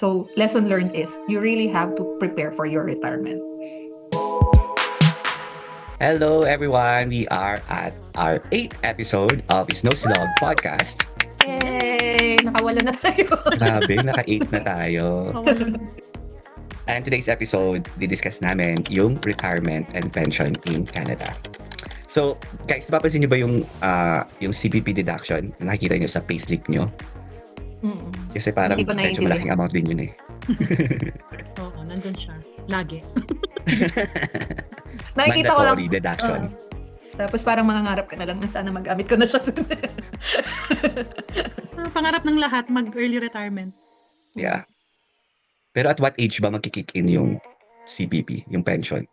So, lesson learned is you really have to prepare for your retirement. Hello everyone, we are at our 8th episode of Snowslog Podcast. Yay! Nakawala na tayo. Grabe, naka-8 na tayo. Kawalan. And today's episode, didiscuss namin yung retirement and pension in Canada. So, guys, napapansin nyo ba yung CPP deduction na nakikita nyo sa payslip nyo? Mm. Kasi parang Hindi ko medyo naiintindihan. malaking amount din yun eh. Oo, nandun siya. Lagi. Nakikita ko lang. Mandatory deduction. Tapos parang mangangarap ka na lang na sana magamit ko na siya soon. Pangarap ng lahat, mag-early retirement. Yeah. Pero at what age ba magkikick in yung CPP, yung pension?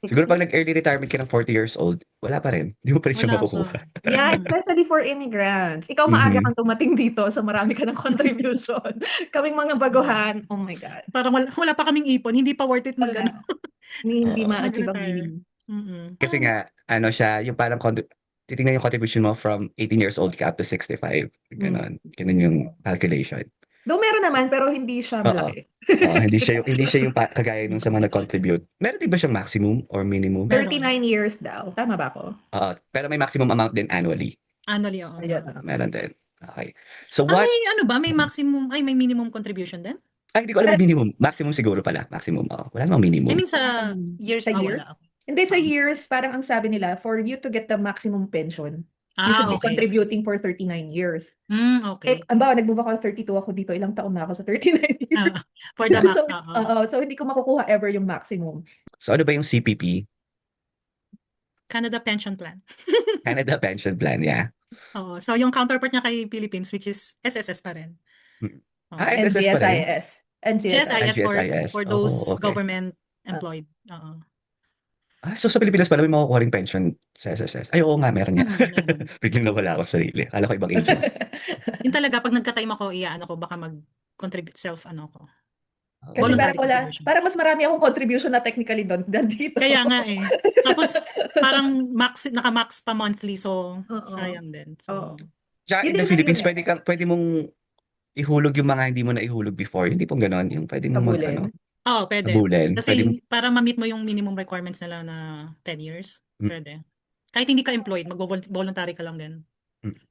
Siguro pag nag-early retirement ka ng 40 years old, wala pa rin. Hindi mo pa rin siya Wala makukuha. pa. Yeah, especially for immigrants. Ikaw maaga kang dumating dito, so marami ka ng contribution. Kaming mga baguhan, oh my God. Parang wala pa kaming ipon, hindi pa worth it mag Wala. Hindi Oo. ma-achieve ang Mag-retire. minimum. Kasi nga, siya, yung parang titingnan yung contribution mo from 18 years old ka up to 65. Ganon. Ganon yung calculation. Though meron naman, pero hindi siya malaki. Hindi siya yung kagaya nung sa mga nag-contribute. Meron din ba siyang maximum or minimum? Meron. 39 years daw. Tama ba ako? Pero may maximum amount din annually. Annually, oo. Ayan. Meron din. Okay. So Ah, what? may ano ba? May maximum, may minimum contribution din? Ay, hindi ko alam yung minimum. Maximum siguro pala. Maximum. Wala namang minimum. I mean sa years, Sa years? wala ako. Hindi, sa years, parang ang sabi nila, for you to get the maximum pension, you should be Okay. contributing for 39 years. Okay. Ang bawa, nag-move ako 32 ako dito, ilang taon na ako sa 39 years. For the max, So, hindi ko makukuha ever yung maximum. So ano ba yung CPP? Canada Pension Plan. Canada Pension Plan, yeah. Oo. So yung counterpart niya kay Philippines, which is SSS pa rin. Oo. Ah, And SSS pa rin? GSIS. And GSIS GSIS. for those Oh, okay. government employed. Oo. So sa Pilipinas pala may makukuha ring pension sa SSS. Ay, oo nga, meron nga. Meron. Biglang nawala ako sa sarili. Akala ko ibang agency. Yun talaga, pag nagka-time ako, baka mag-contribute Kasi voluntary parang contribution. parang mas marami akong contribution na technically doon than dito. Kaya nga eh. Tapos, parang naka-max pa monthly, so Oo. sayang din. Oo. So, Tsaka Yun in the din Philippines, mahirap. pwede mong ihulog yung mga hindi mo na ihulog before. Hindi pong ganon. Yung pwede mong Habulin. pwede. habulin. Kasi Pwede para ma-meet mo yung minimum requirements nila na 10 years, pwede. Kahit hindi ka employed, mag-voluntary ka lang din.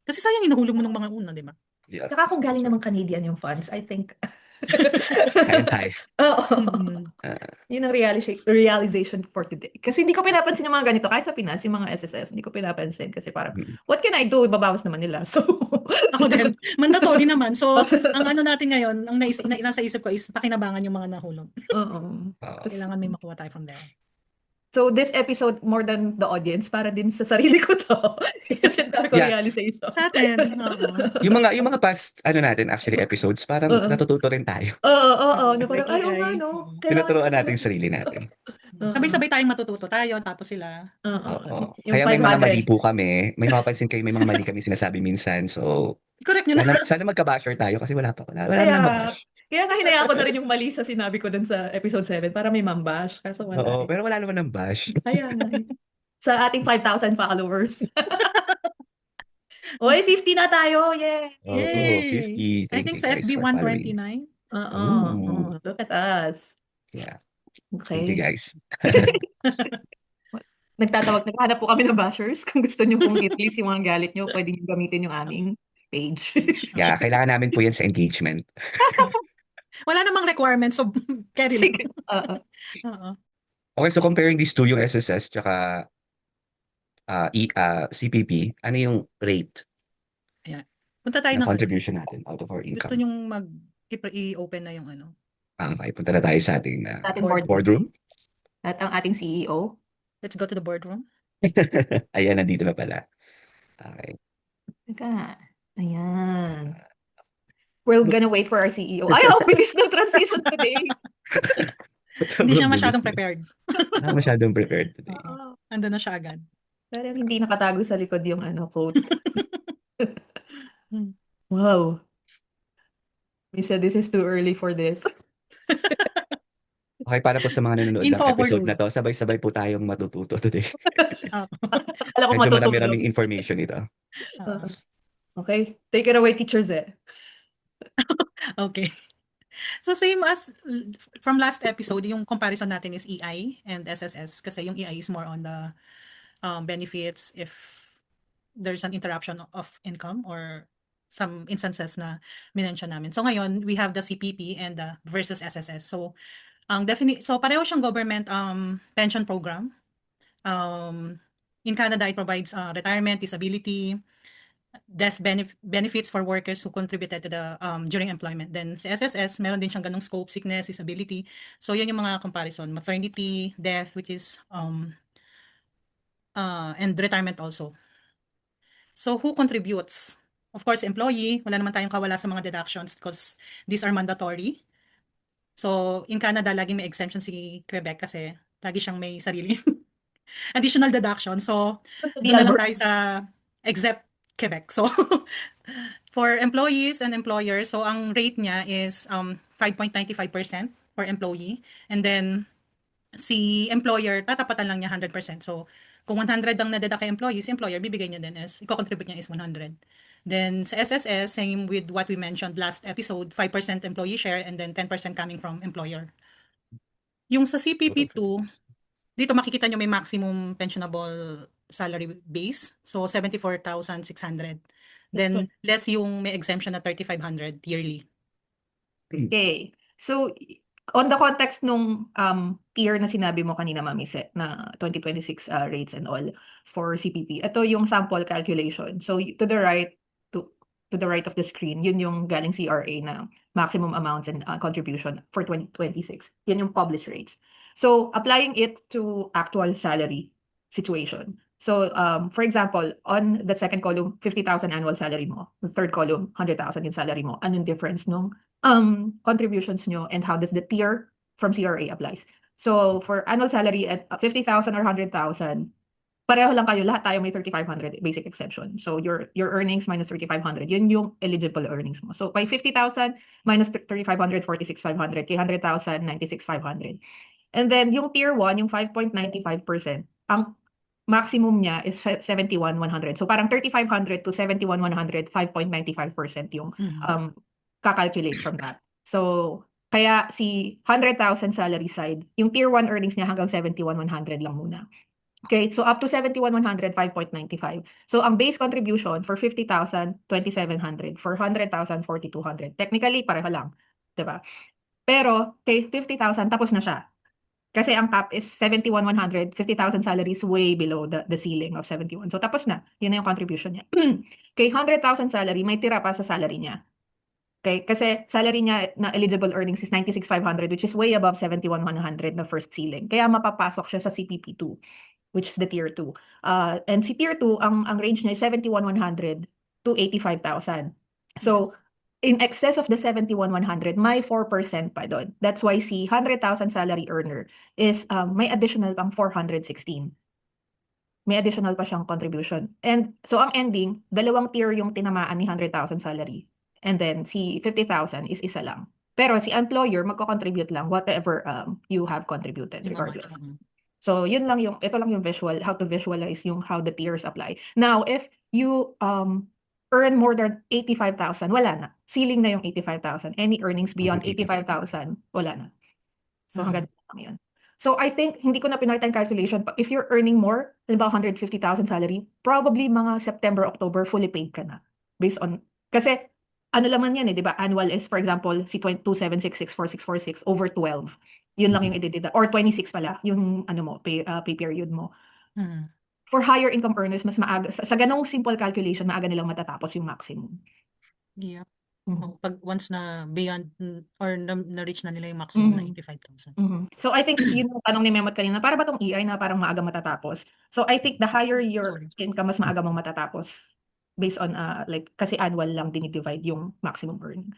Kasi sayang inuhulog mo ng mga una, di ba? yeah. Saka kung galing naman Canadian yung funds, I think. Kaya. Oo. Mhm. Yun ang realization for today. Kasi hindi ko pinapansin yung mga ganito. Kahit sa Pinas, yung mga SSS, hindi ko pinapansin. Kasi parang, what can I do? Babawas naman nila. So, Ako din. Mandatory naman. So, ang ano natin ngayon, ang nasa isip ko is pakinabangan yung mga nahulog. oo. Kailangan may makuha tayo from there. So, this episode, more than the audience, para din sa sarili ko to. Kasi dami ko Yeah. realization. Sa atin, oo. yung mga past natin actually episodes, parang natututo rin tayo. Oo. Na parang, ay, oo nga, Ay, no. Tinuturuan natin yung sarili natin. Sabay-sabay tayong matututo tayo, tapos sila. Oo. Yung Kaya may mga 500. mali po kami. May mapapansin kayo, may mga mali kami sinasabi minsan. So, Correct nyo na. sana magka-basher tayo kasi wala Kaya, naman mabash. kaya nga hinayaan ko na rin yung mali sa sinabi ko dun sa episode 7 para may mambash. Kaso wala. Oo, pero wala naman ng bash. Kaya nga. Sa ating 5,000 followers. Oy, 50 na tayo. Yeah. Oo, Yay! 50. I think sa guys FB for following. 129. Oo. Ooh. Look at us. Yeah. Okay. Thank you guys. Naghahanap po kami ng bashers. Kung gusto nyo pong i-release yung mga galit nyo, pwede nyo gamitin yung aming page. Yeah, kailangan namin po yan sa engagement. Wala namang requirements, so carry lang. Sige. Oo. Oo. Okay, so comparing these two, yung SSS tsaka CPP, ano yung rate Punta tayo na ng contribution natin out of our Gusto income? nyong i-open na yung ano. Okay, punta na tayo sa ating Ating boardroom. At ang ating CEO. Let's go to the boardroom. Ayan, nandito na pala. Okay. Teka. Ayan. We're gonna wait for our CEO. Ay, ang bilis ng transition today. Hindi siya masyadong prepared. Masyadong prepared today. Oo. Ando na siya agad. Parang hindi nakatago sa likod yung quote. Wow. We said this is too early for this. Okay, para po sa mga nanonood Info ng episode overload. na to, sabay-sabay po tayong matututo today. Alam ko Medyo matutulog. marami-raming information ito. Okay. Take it away, Teacher Ze. Okay. So same as from last episode, yung comparison natin is EI and SSS kasi yung EI is more on the benefits if there's an interruption of income or some instances na minention namin. So ngayon, we have the CPP and the versus SSS. So so pareho siyang government pension program. In Canada, it provides retirement, disability, death benefits for workers who contributed to the during employment. Then sa SSS, meron din siyang ganung scope, sickness, disability. So yun yung mga comparison, maternity, death, which is and retirement also. So who contributes? Of course, employee. Wala naman tayong kawala sa mga deductions because these are mandatory. So in Canada, laging may exemption si Quebec kasi lagi siyang may sarili additional deduction. So Di doon na lang Alberta. tayo sa except Quebec. So for employees and employers, so ang rate niya is 5.95% for employee. And then si employer, tatapatan lang niya 100%. So kung 100 ang nadeduct kay employee, si employer, bibigay niya din is, i-contribute niya is 100. Then sa SSS, same with what we mentioned last episode, 5% employee share and then 10% coming from employer. Yung sa CPP2, dito makikita nyo may maximum pensionable salary base. So 74,600. Then less yung may exemption na 3,500 yearly. Okay. So, on the context nung tier na sinabi mo kanina, Mami Set, na 2026 rates and all for CPP, ito yung sample calculation. So, to the right, to the right of the screen, yun yung galing CRA na maximum amounts and contribution for 2026. Yan yung published rates. So, applying it to actual salary situation. So, for example, on the second column, 50,000 annual salary mo. The third column, 100,000 yung salary mo. Anong difference nung contributions nyo and how does the tier from CRA applies? So, for annual salary at 50,000 or 100,000, pareho lang kayo, lahat tayo may 3,500 basic exemption. So, your earnings minus 3,500, yun yung eligible earnings mo. So, by 50,000 minus 3,500, 46,500. Kay 100,000, 96,500. And then, yung tier 1, yung 5.95%, ang maximum niya is 71,100. So, parang 3,500 to 71,100, 5.95% yung kakalculate from that. So, kaya si 100,000 salary side, yung tier 1 earnings niya hanggang 71,100 lang muna. Okay, so up to 71,100, 5.95. So, ang base contribution for 50,000, 2,700. For 100,000, 4,200. Technically, pareho lang. Diba? Pero, kay 50,000, tapos na siya. Kasi ang cap is 71,100, 50,000 salary is way below the ceiling of 71. So, tapos na. Yun na yung contribution niya. Kay 100,000 salary, may tira pa sa salary niya. Okay, kasi salary niya na eligible earnings is 96,500, which is way above 71,100 na first ceiling. Kaya mapapasok siya sa CPP2, which is the tier 2. And si tier 2, ang range niya is 71,100 to 85,000. So, in excess of the 71,100, may 4% pa doon. That's why si 100,000 salary earner is may additional pang 416. May additional pa siyang contribution. And so, ang ending, dalawang tier yung tinamaan ni 100,000 salary. And then, si 50,000 is isa lang. Pero si employer, magko-contribute lang whatever you have contributed regardless. So, ito lang yung how to visualize yung how the tiers apply. Now, if you earn more than 85,000, wala na. Ceiling na yung 85,000. Any earnings beyond 85,000, wala na. So, hanggang lang yun. So, I think, hindi ko na pinakita yung calculation. If you're earning more, halimbawa 150,000 salary, probably mga September, October, fully paid ka na. Based on, kasi, ano laman yan di ba? Annual is, for example, si 2,766,4,646 over 12. Yun lang yung ididida. Or 26 pala, yung pay period mo. For higher income earners, mas maaga, sa ganong simple calculation, maaga nilang matatapos yung maximum. Yeah. Pag once na beyond or na-reach na nila yung maximum na 85,000. So I think yun yung tanong ni Memot kanina, para ba tong EI na parang maaga matatapos? So I think the higher your income, mas maaga mong matatapos. Based on, kasi annual lang dinidivide yung maximum earnings.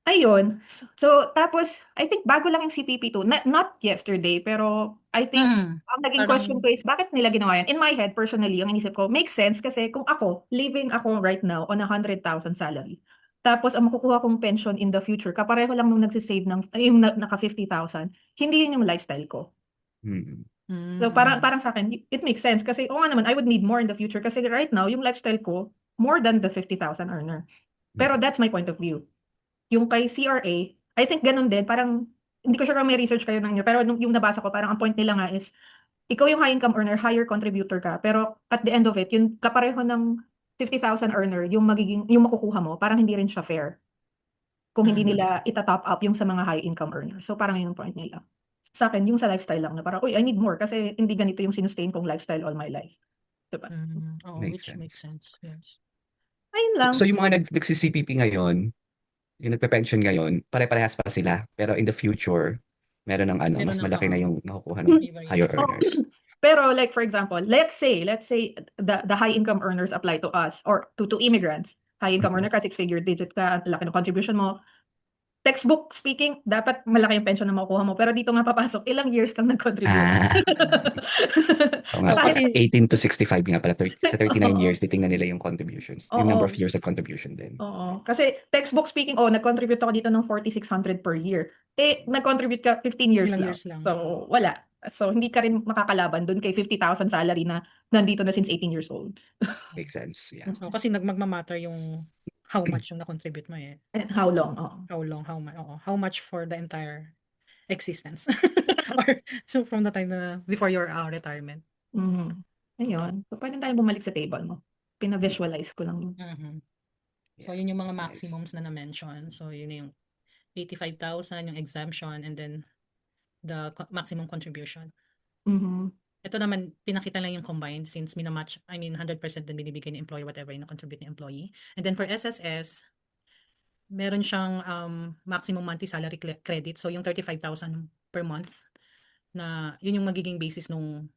Ayun. So, tapos, I think bago lang yung CPP2. Not yesterday, pero I think, ang naging question ko is, bakit nila ginawa yan? In my head, personally, ang inisip ko, makes sense kasi kung living ako right now on 100,000 salary. Tapos, ang makukuha kong pension in the future, kapareho lang nung nagsisave yung naka 50,000, hindi yun yung lifestyle ko. So, parang sa akin, it makes sense kasi, nga naman, I would need more in the future kasi right now, yung lifestyle ko, more than the 50,000 earner. Pero that's my point of view. Yung kay CRA, I think ganun din, parang, hindi ko sure kung may research kayo ng inyo, pero yung nabasa ko, parang ang point nila nga is, ikaw yung high income earner, higher contributor ka, pero at the end of it, yung kapareho ng 50,000 earner, yung makukuha mo, parang hindi rin siya fair kung hindi Mhm. nila ita-top up yung sa mga high income earners. So parang yun yung point nila. Sa akin, yung sa lifestyle lang na parang, uy, I need more kasi hindi ganito yung sinustain kong lifestyle all my life. Diba? Oo, Makes which makes sense. sense. Yes. Ayun So, lang. so yung mga nagsi-CPP ngayon, yung nagpe-pension ngayon, pare-parehas pa sila. Pero in the future, meron ng Meron mas ng, malaki oo, na yung nakukuha ng may higher variation. Oh, earners. pero like for example, let's say the high income earners apply to us or to immigrants. High income Mhm. earner ka, 6-figure digit ka, ang laki ng contribution mo. Textbook speaking, dapat malaki yung pension na makukuha mo. Pero dito nga papasok, ilang years kang nag-contribute. Ah, oo nga Oo, pala. Kahit, kasi 18 to 65 nga pala. Sa 39 oo, years, titingnan nila yung contributions. Yung oo, number of years of contribution din. oo. Kasi textbook speaking, nag-contribute ako dito ng 4,600 per year. Nag-contribute ka 15 years ilang lang. years lang. So, wala. So, hindi ka rin makakalaban dun kay 50,000 salary na nandito na since 18 years old. Makes sense. Yeah. Oo, kasi magmamatter yung how much yung na-contribute mo eh. And how long? Oo. How long, how much, oo. How much for the entire existence. Or so from the time na before your retirement. Mhm. Ayun. So, pwede tayong bumalik sa table mo. Pina-visualize ko lang yun. Mhm. So Yeah. yun yung mga That's nice. maximums na na-mention. So yun yung 85,000 yung exemption and then the maximum contribution. Mhm. Ito naman, pinakita lang yung combined since minamatch, I mean 100% din binibigay ng employer whatever yung na-contribute ng employee. And then for SSS, meron siyang maximum monthly salary credit. So yung 35,000 per month na yun yung magiging basis nung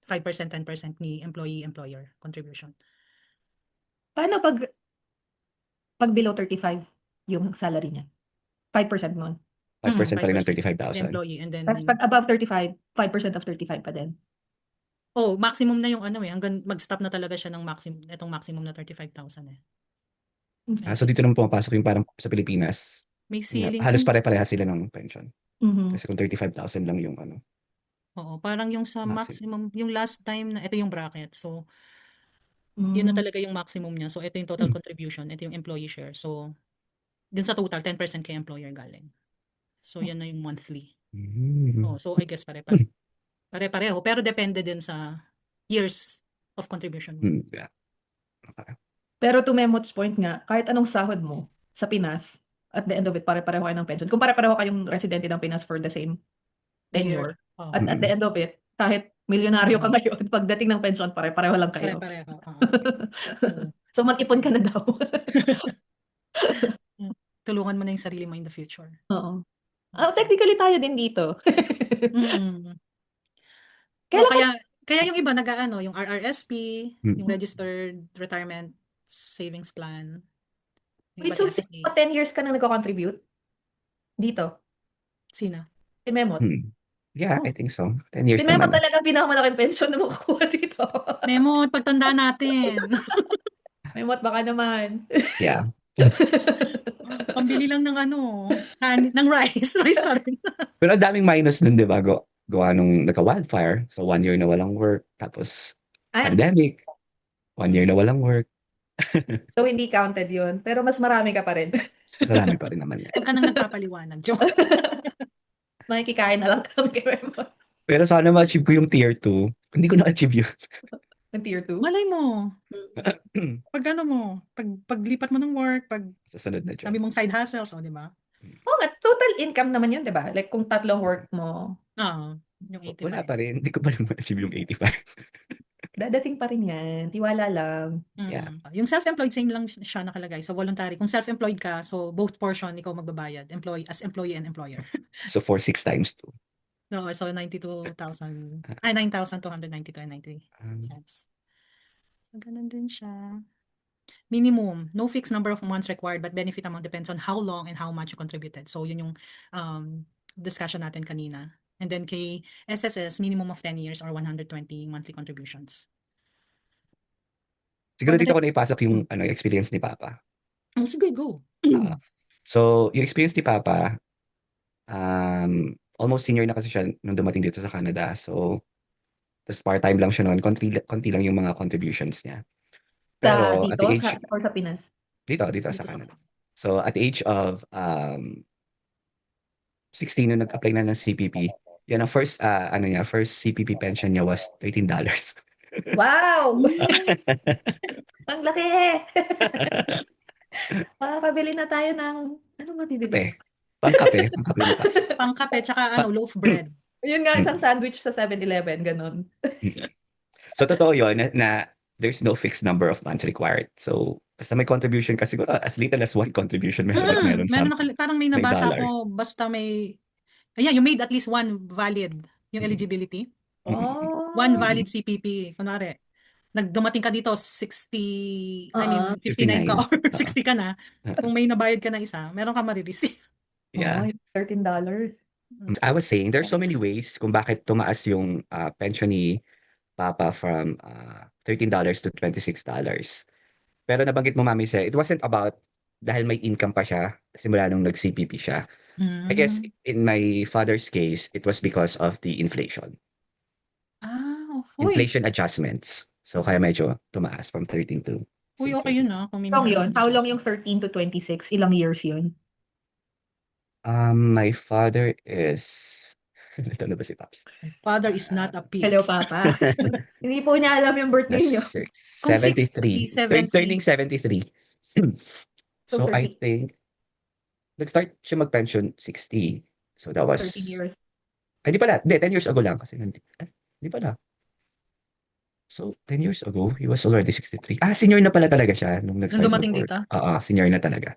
5%, 10% ni employee-employer contribution. Paano pag below 35 yung salary niya? 5% nun. 5% pa rin ng 5% the 35,000. employee and then Tapos pag above 35, 5% of 35 pa din. maximum na yung ano eh, hanggang mag-stop na talaga siya ng maximum, itong maximum na 35,000 eh. I So think. dito naman pumapasok yung parang sa Pilipinas, May na ceiling. halos pare-parehas sila ng pension. Mhm. Kasi kung 35,000 lang yung Oo, parang yung sa maximum. maximum, yung last time na ito yung bracket. So, yun na Mm. talaga yung maximum niya. So, ito yung total contribution, ito yung employee share. So, dun sa total, 10% kay employer galing. So, yan na yung monthly. Mm. So I guess pare-pareho. Pero depende din sa years of contribution mo. Yeah. Okay. Pero to Memot's point nga, kahit anong sahod mo sa Pinas, at the end of it, pare-pareho kayo ng pension. Kung pare-pareho kayong residente ng Pinas for the same Year. tenure, Oh, at the end of it, kahit milyonaryo ka ngayon, pagdating ng pension, pare-pareho lang kayo. pare-pareho. So, So, mag-ipon ka na daw. tulungan mo na yung sarili mo in the future. Oo. Technically tayo din dito. Mm. Kailan ka, Kaya yung iba nag-aano, yung RRSP, yung Mm. Registered Retirement Savings Plan, yung wait, iba so FSA. 10 years ka na nag-contribute dito? Sino? Si Memot. Yeah, I think so. 10 years Si Memot naman. talaga ang pinakamalaking pension na makukuha dito. Memo, pagtanda natin. Memot, baka naman. Yeah. Pambili lang ng ng rice. Rice pa rin. Pero ang daming minus nun, di ba? Gawa nung nagka-wildfire. So 1 year na walang work. Tapos Ah, pandemic. 1 year na walang work. so hindi counted yun. Pero mas marami ka pa rin. Marami pa rin naman yan. Huwag ka nang nagpapaliwanag. Joke. Makikikain na lang kami kay Memot. Pero sana ma-achieve ko yung tier 2. Hindi ko na-achieve yun. Ng tier 2. Malay mo. Pag paglipat mo ng work, pag Sa sunod na job. sabi mong side hustles, di ba? Oo nga, total income naman yun, di ba? Like kung tatlong work mo, Oo, yung 85. Wala pa rin. Hindi ko pa rin ma-achieve yung 85. dadating pa rin yan. Tiwala lang. Yeah. Yung self-employed, same lang siya nakalagay. So, voluntary. Kung self-employed ka, so both portion, ikaw magbabayad. As employee and employer. So 4-6 times 2. So 92,000, 9,292 and 90 cents. So, ganun din siya. Minimum, no fixed number of months required, but benefit amount depends on how long and how much you contributed. So, yun yung discussion natin kanina. And then kay SSS, minimum of 10 years or 120 monthly contributions. Siguro For the dito ko na ipasok yung experience ni Papa. sige, go. So, yung experience ni Papa, almost senior na kasi siya nung dumating dito sa Canada. So, tas part-time lang siya noon. Konti lang yung mga contributions niya. Pero at Dito the age, or sa Pinas? dito sa Dito sa Canada. So at the age of 16 nung nag-apply na ng CPP, yan ang first first CPP pension niya was $13. Wow! Mm. Ang laki! Makakabili na tayo ng ano mabibili Kape. mo? Pangkape ni Pops. Pangkape tsaka Pa- loaf bread. Yun nga, isang Mm, sandwich sa 7-Eleven, ganun. mm. So totoo yun na there's no fixed number of months required. So basta may contribution ka siguro as little as one contribution meron Meron something, parang may may nabasa dollar. ako basta may ayan, you made at least one valid yung Mm. eligibility. Mm. One Oh, valid CPP. Kunwari, dumating ka dito 60, I mean 59 ka 59. or 60 ka na. Kung may nabayad ka na isa, meron ka marireceive. Yeah. yung $13. I was saying there's so many ways kung bakit tumaas yung pension ni Papa from $13 to $26. Pero nabanggit mo, Mami Se, it wasn't about dahil may income pa siya simula nung nag-CPP siya. I guess Mm. in my father's case, it was because of the inflation. Uy. Inflation adjustments. So kaya medyo tumaas from 13 to Uy, say okay 30. yun How long yun? How long yung 13 to 26? Ilang years yun? My father is ito na ba si Pops? Father is not a pig. Hello, Papa. Hindi po niya alam yung birthday niyo. Kung 73. 60, 70. Turning 73. So, So I 30 think nag-start siya mag-pension 60. So that was 13 years. Ay, di pala. Hindi, 10 years ago lang kasi di pala. So 10 years ago, he was already 63. Senior na pala talaga siya nung Nung nag-start dumating mag-work. dito? Oo, senior na talaga.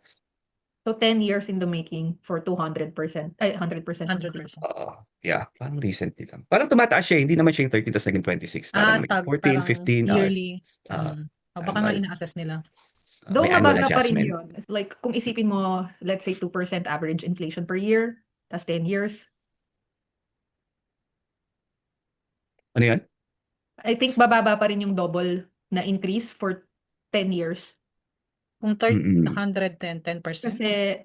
So, 10 years in the making for 200%, ay, 100% increase. 100%. Oo. Yeah, parang recently lang. Parang tumataas siya, hindi naman siya yung 13 tapos naging 26. Parang naging Stag, 14, parang 15. yearly. Baka nga Annual. ina-assess nila. Though May annual mabaga pa rin adjustment. yun. It's like, kung isipin mo, let's say 2% average inflation per year, tas 10 years, Ano yun? I think bababa pa rin yung double na increase for 10 years. Kung Mm-mm. 110, 10%. Kasi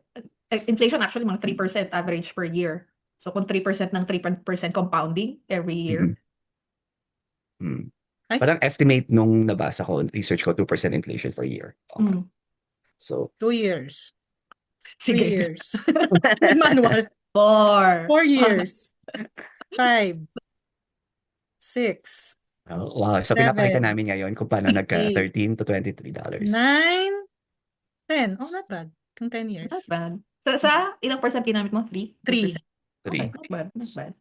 inflation actually mga 3% average per year. So kung 3% ng 3% compounding every year. Mm. Ay. Parang estimate nung nabasa ko, research ko, 2% inflation per year. So 2 years. 3 Sige. years. Manual. 4 years. 5. 6. wow. So 7, pinapakita namin ngayon kung paano nagka 8, 13 to $23. 9, 10. Oh, not bad. Kung 10 years. Not bad. Sa ilang percent ginamit mo? 3? 3. Okay, not bad. Not bad.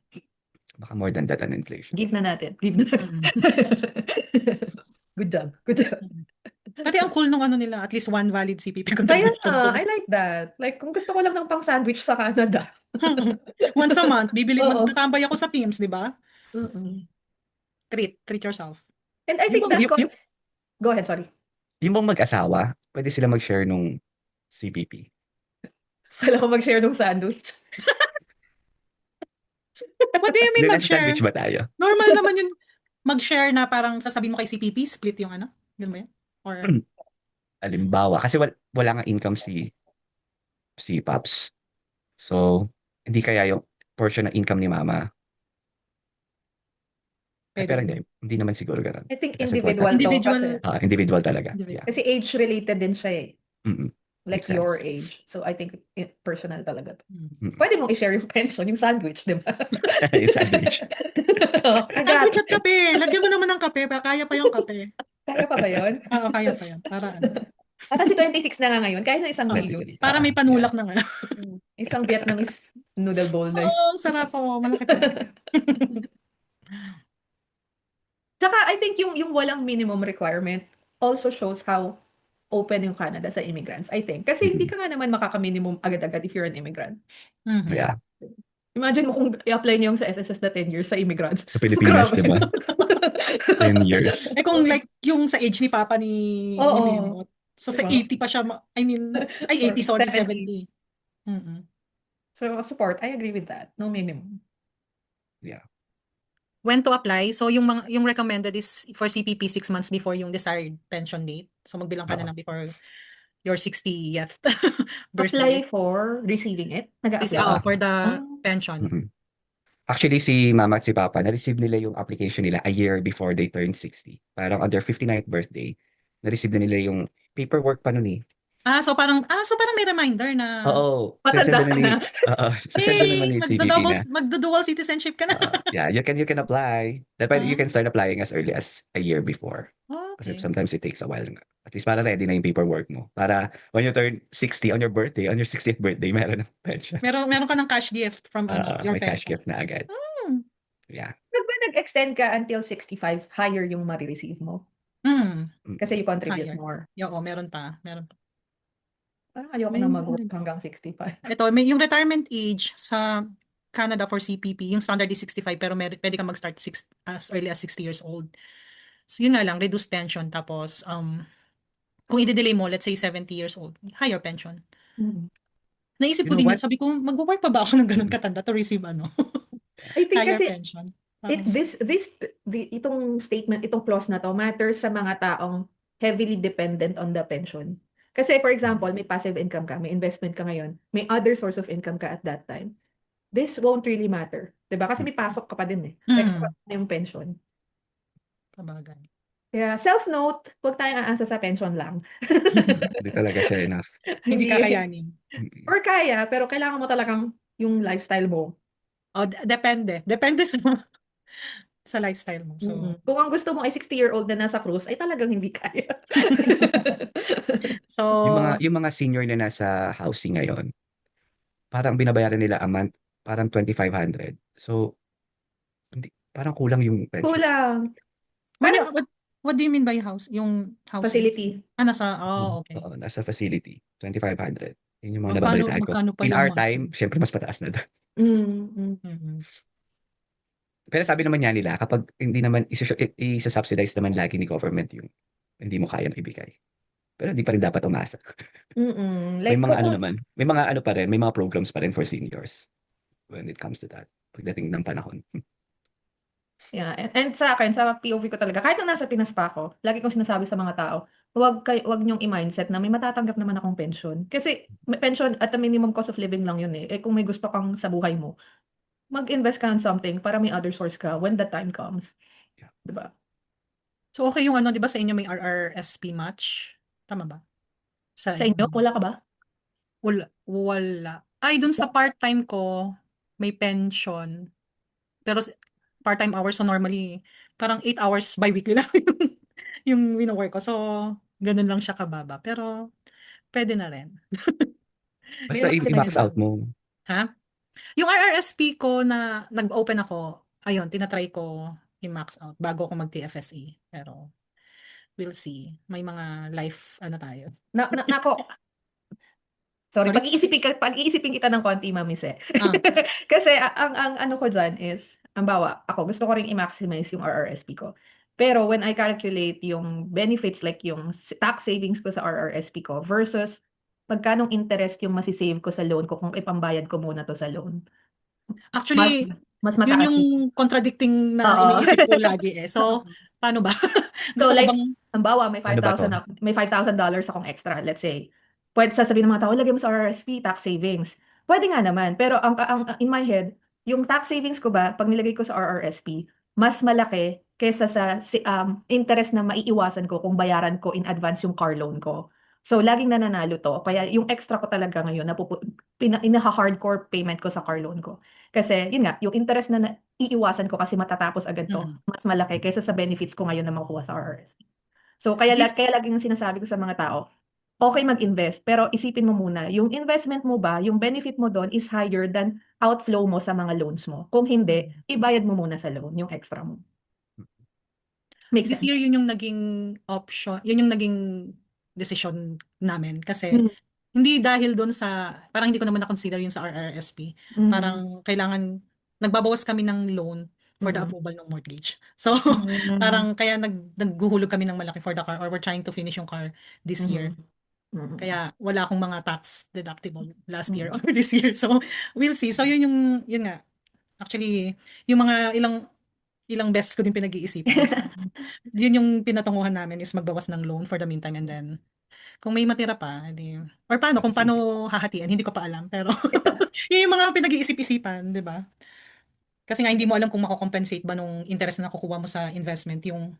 Baka more than that an inflation. Give na natin. Give na natin. Good job. Good job. Pati ang cool nung ano nila, at least one valid CPP Kaya contribution. I like that. Like, kung gusto ko lang ng pang sandwich sa Canada. Once a month, bibili, Oo. magtatambay ako sa Teams, di ba? Mm-mm. Treat yourself. And I think Yung, that... yung, Go ahead, sorry. yung bang mag-asawa, pwede sila mag-share nung CPP. Kala ko mag-share ng sandwich. What do you mean Nasa mag-share? sandwich ba tayo? Normal naman yun. Mag-share na parang sasabihin mo kay CPP, split yung ano? Ganun ba yun? Or... Halimbawa, kasi wala nga income si Pops. So, hindi kaya yung portion ng income ni Mama. Pero Pwede. hindi naman siguro ganun. I think Kasi individual to. Individual. Kasi, individual talaga. Individual. Yeah. kasi age-related din siya eh. Mm-mm. Like Makes sense. your age. So I think personal talaga to. Mm-mm. Pwede mong i-share yung pension, yung sandwich, di ba? Yung sandwich. Sandwich at kape. Lagyan mo naman ng kape. Kaya pa yung kape. Kaya pa ba yun? Oo, kaya pa yun. Para ano. Kasi 26 na nga ngayon. Kaya na isang million. Para may panulak na nga. Isang Vietnamese noodle bowl na yun. Oo, sarap po. Malaki pa. Tsaka I think yung walang minimum requirement also shows how open yung Canada sa immigrants, I think. Kasi hindi ka nga naman makaka-minimum agad-agad if you're an immigrant. Mhm. Yeah. Imagine mo kung i-apply niyo yung sa SSS na 10 years sa immigrants. Sa Pilipinas, Grabe. di ba? 10 years. Kung like yung sa age ni Papa ni Oo. Memot. So sa Diba? 80 pa siya, ay 80, sorry, 70. 70. Mhm. So support, I agree with that. No minimum. Yeah. When to apply? So yung recommended is for CPP 6 months before yung desired pension date. So magbilang ka na lang before your 60th birthday. Apply for receiving it? For the pension. Mm-hmm. Actually, si Mama at si Papa, na-receive nila yung application nila a year before they turned 60. Parang on their 59th birthday, na-receive na nila yung paperwork pa nun eh. So parang may reminder na, Oo, Matanda send ka na na. ni send naman hey, ni CBP na. magdo-dual citizenship ka na. Yeah, you can apply. Dapat you Ah, can start applying as early as a year before. Kasi okay. sometimes it takes a while nga. At least para ready na yung paperwork mo. Para when you turn 60 on your birthday, on your 60th birthday, meron ng pension. Meron ka ng cash gift from your May cash pension. gift na agad. Hmm. Yeah. Pag ba nag-extend ka until 65, higher yung ma-receive mo? Kasi Mm. you contribute Higher. more. Oo, meron pa. Meron pa. Parang ayoko May, na mag-work hanggang 65. may yung retirement age sa Canada for CPP, yung standard is 65 pero pwede kang mag-start as early as 60 years old. So yun nga lang, reduced pension tapos kung i-delay mo, let's say 70 years old, higher pension. Mm. Naisip You ko know din yun, what? sabi ko, mag-work pa ba ako ng ganun Mm. katanda to receive I think higher kasi pension? it Parang, itong statement, itong clause na to matters sa mga taong heavily dependent on the pension. Kasi for example, may passive income ka, may investment ka ngayon, may other source of income ka at that time. This won't really matter, 'di ba? Kasi may pasok ka pa din eh. Extra na yung pension. kabagay. Kaya self-note, huwag tayong aasa sa pension lang. Hindi talaga siya enough. Hindi Hindi. kakayanin. Mm. Or kaya, pero kailangan mo talagang yung lifestyle mo. Depende. Depende sa lifestyle mo. So, Kung ang gusto mo ay 60-year-old na nasa cruise, ay talagang hindi kaya. Yung so, mga senior na nasa housing ngayon, parang binabayaran nila a month, parang 2,500. So, hindi, parang kulang yung pension. Kulang. when you, Parang what do you mean by house? Yung housing? facility. Okay. Nasa facility, 2,500. Yun yung mga nababalitaan ko. Magkano pa In yung our time, monthly? syempre mas mataas na doon. Mm, mm. Mm-mm. Pero sabi naman niya nila, kapag hindi naman isa-subsidize naman lagi ni government yung hindi mo kayang ibigay. Pero hindi pa rin dapat umasa. May Like mga ano naman, may mga ano pa rin, may mga programs pa rin for seniors when it comes to that. Pagdating ng panahon. yeah, and sa akin, sa POV ko talaga, kahit nung nasa Pinas pa ako, lagi kong sinasabi sa mga tao, wag niyong i-mindset na may matatanggap naman akong pension. Kasi may pension at the minimum cost of living lang yun eh. Eh kung may gusto kang sa buhay mo, mag-invest ka on something para may other source ka when the time comes. Yeah. Diba? So, okay yung di ba sa inyo may RRSP match? Tama ba? Sa Sa inyo, wala ka ba? wala. Ay, dun sa part-time ko, may pension. Pero part-time hours, so normally, parang 8 hours bi-weekly lang yung wino-work ko. So, ganun lang siya kababa. Pero, pwede na rin. May Basta iba kasi i-max benefit. out mo. Ha? Yung RRSP ko na nag-open ako, ayun, tinatry ko i-max out bago ako mag-TFSA. Pero, we'll see. May mga life, tayo. Nako, sorry, Sorry? pag-iisipin kita ng konti, Mami Se. Ah, Kasi ang ano ko dyan is, ang bawa, ako gusto ko ring i-maximize yung RRSP ko. Pero when I calculate yung benefits like yung tax savings ko sa RRSP ko versus magkanong interest yung masisave ko sa loan ko kung ipambayad ko muna to sa loan. Mas, actually, mas yun mataas yung yun. contradicting na Oo. iniisip ko lagi eh. So, paano ba? So Gusto ko like, bang, ang bawa, may Ano ba to? 5,000 may $5,000 akong extra, let's say. Pwede sasabihin ng mga tao, lagay mo sa RRSP, tax savings. Pwede nga naman, pero in my head, yung tax savings ko ba, pag nilagay ko sa RRSP, mas malaki kaysa sa interest na maiiwasan ko kung bayaran ko in advance yung car loan ko. So, laging nananalo to. Kaya yung extra ko talaga ngayon, inaha-hardcore payment ko sa car loan ko. Kasi, yun nga, yung interest na iiwasan ko kasi matatapos agad to, mm, mas malaki kaysa sa benefits ko ngayon na makukuha sa RRSP. So, kaya this, laging sinasabi ko sa mga tao, okay mag-invest, pero isipin mo muna, yung investment mo ba, yung benefit mo doon is higher than outflow mo sa mga loans mo. Kung hindi, ibayad mo muna sa loan, yung extra mo. Make this sense? year yun yung naging option, yun yung naging decision namin. Kasi, Mm, hindi dahil doon sa, parang hindi ko naman na-consider yun sa RRSP. mm, Parang kailangan, nagbabawas kami ng loan for the mm, approval ng mortgage. So, mm, parang kaya naghuhulog kami ng malaki for the car or we're trying to finish yung car this year. mm, mm, Kaya wala akong mga tax deductible last year mm, or this year. So, we'll see. So, yun nga. Actually, yung mga ilang beses ko din pinag-iisipan. So, yun yung pinatunguhan namin is magbawas ng loan for the meantime and then kung may matira pa, edi, or paano, Nasa kung saving. paano hahatian, hindi ko pa alam. Pero, yun yung mga pinag-iisip-isipan, di ba? Kasi nga hindi mo alam kung mako-compensate ba nung interest na nakukuha mo sa investment yung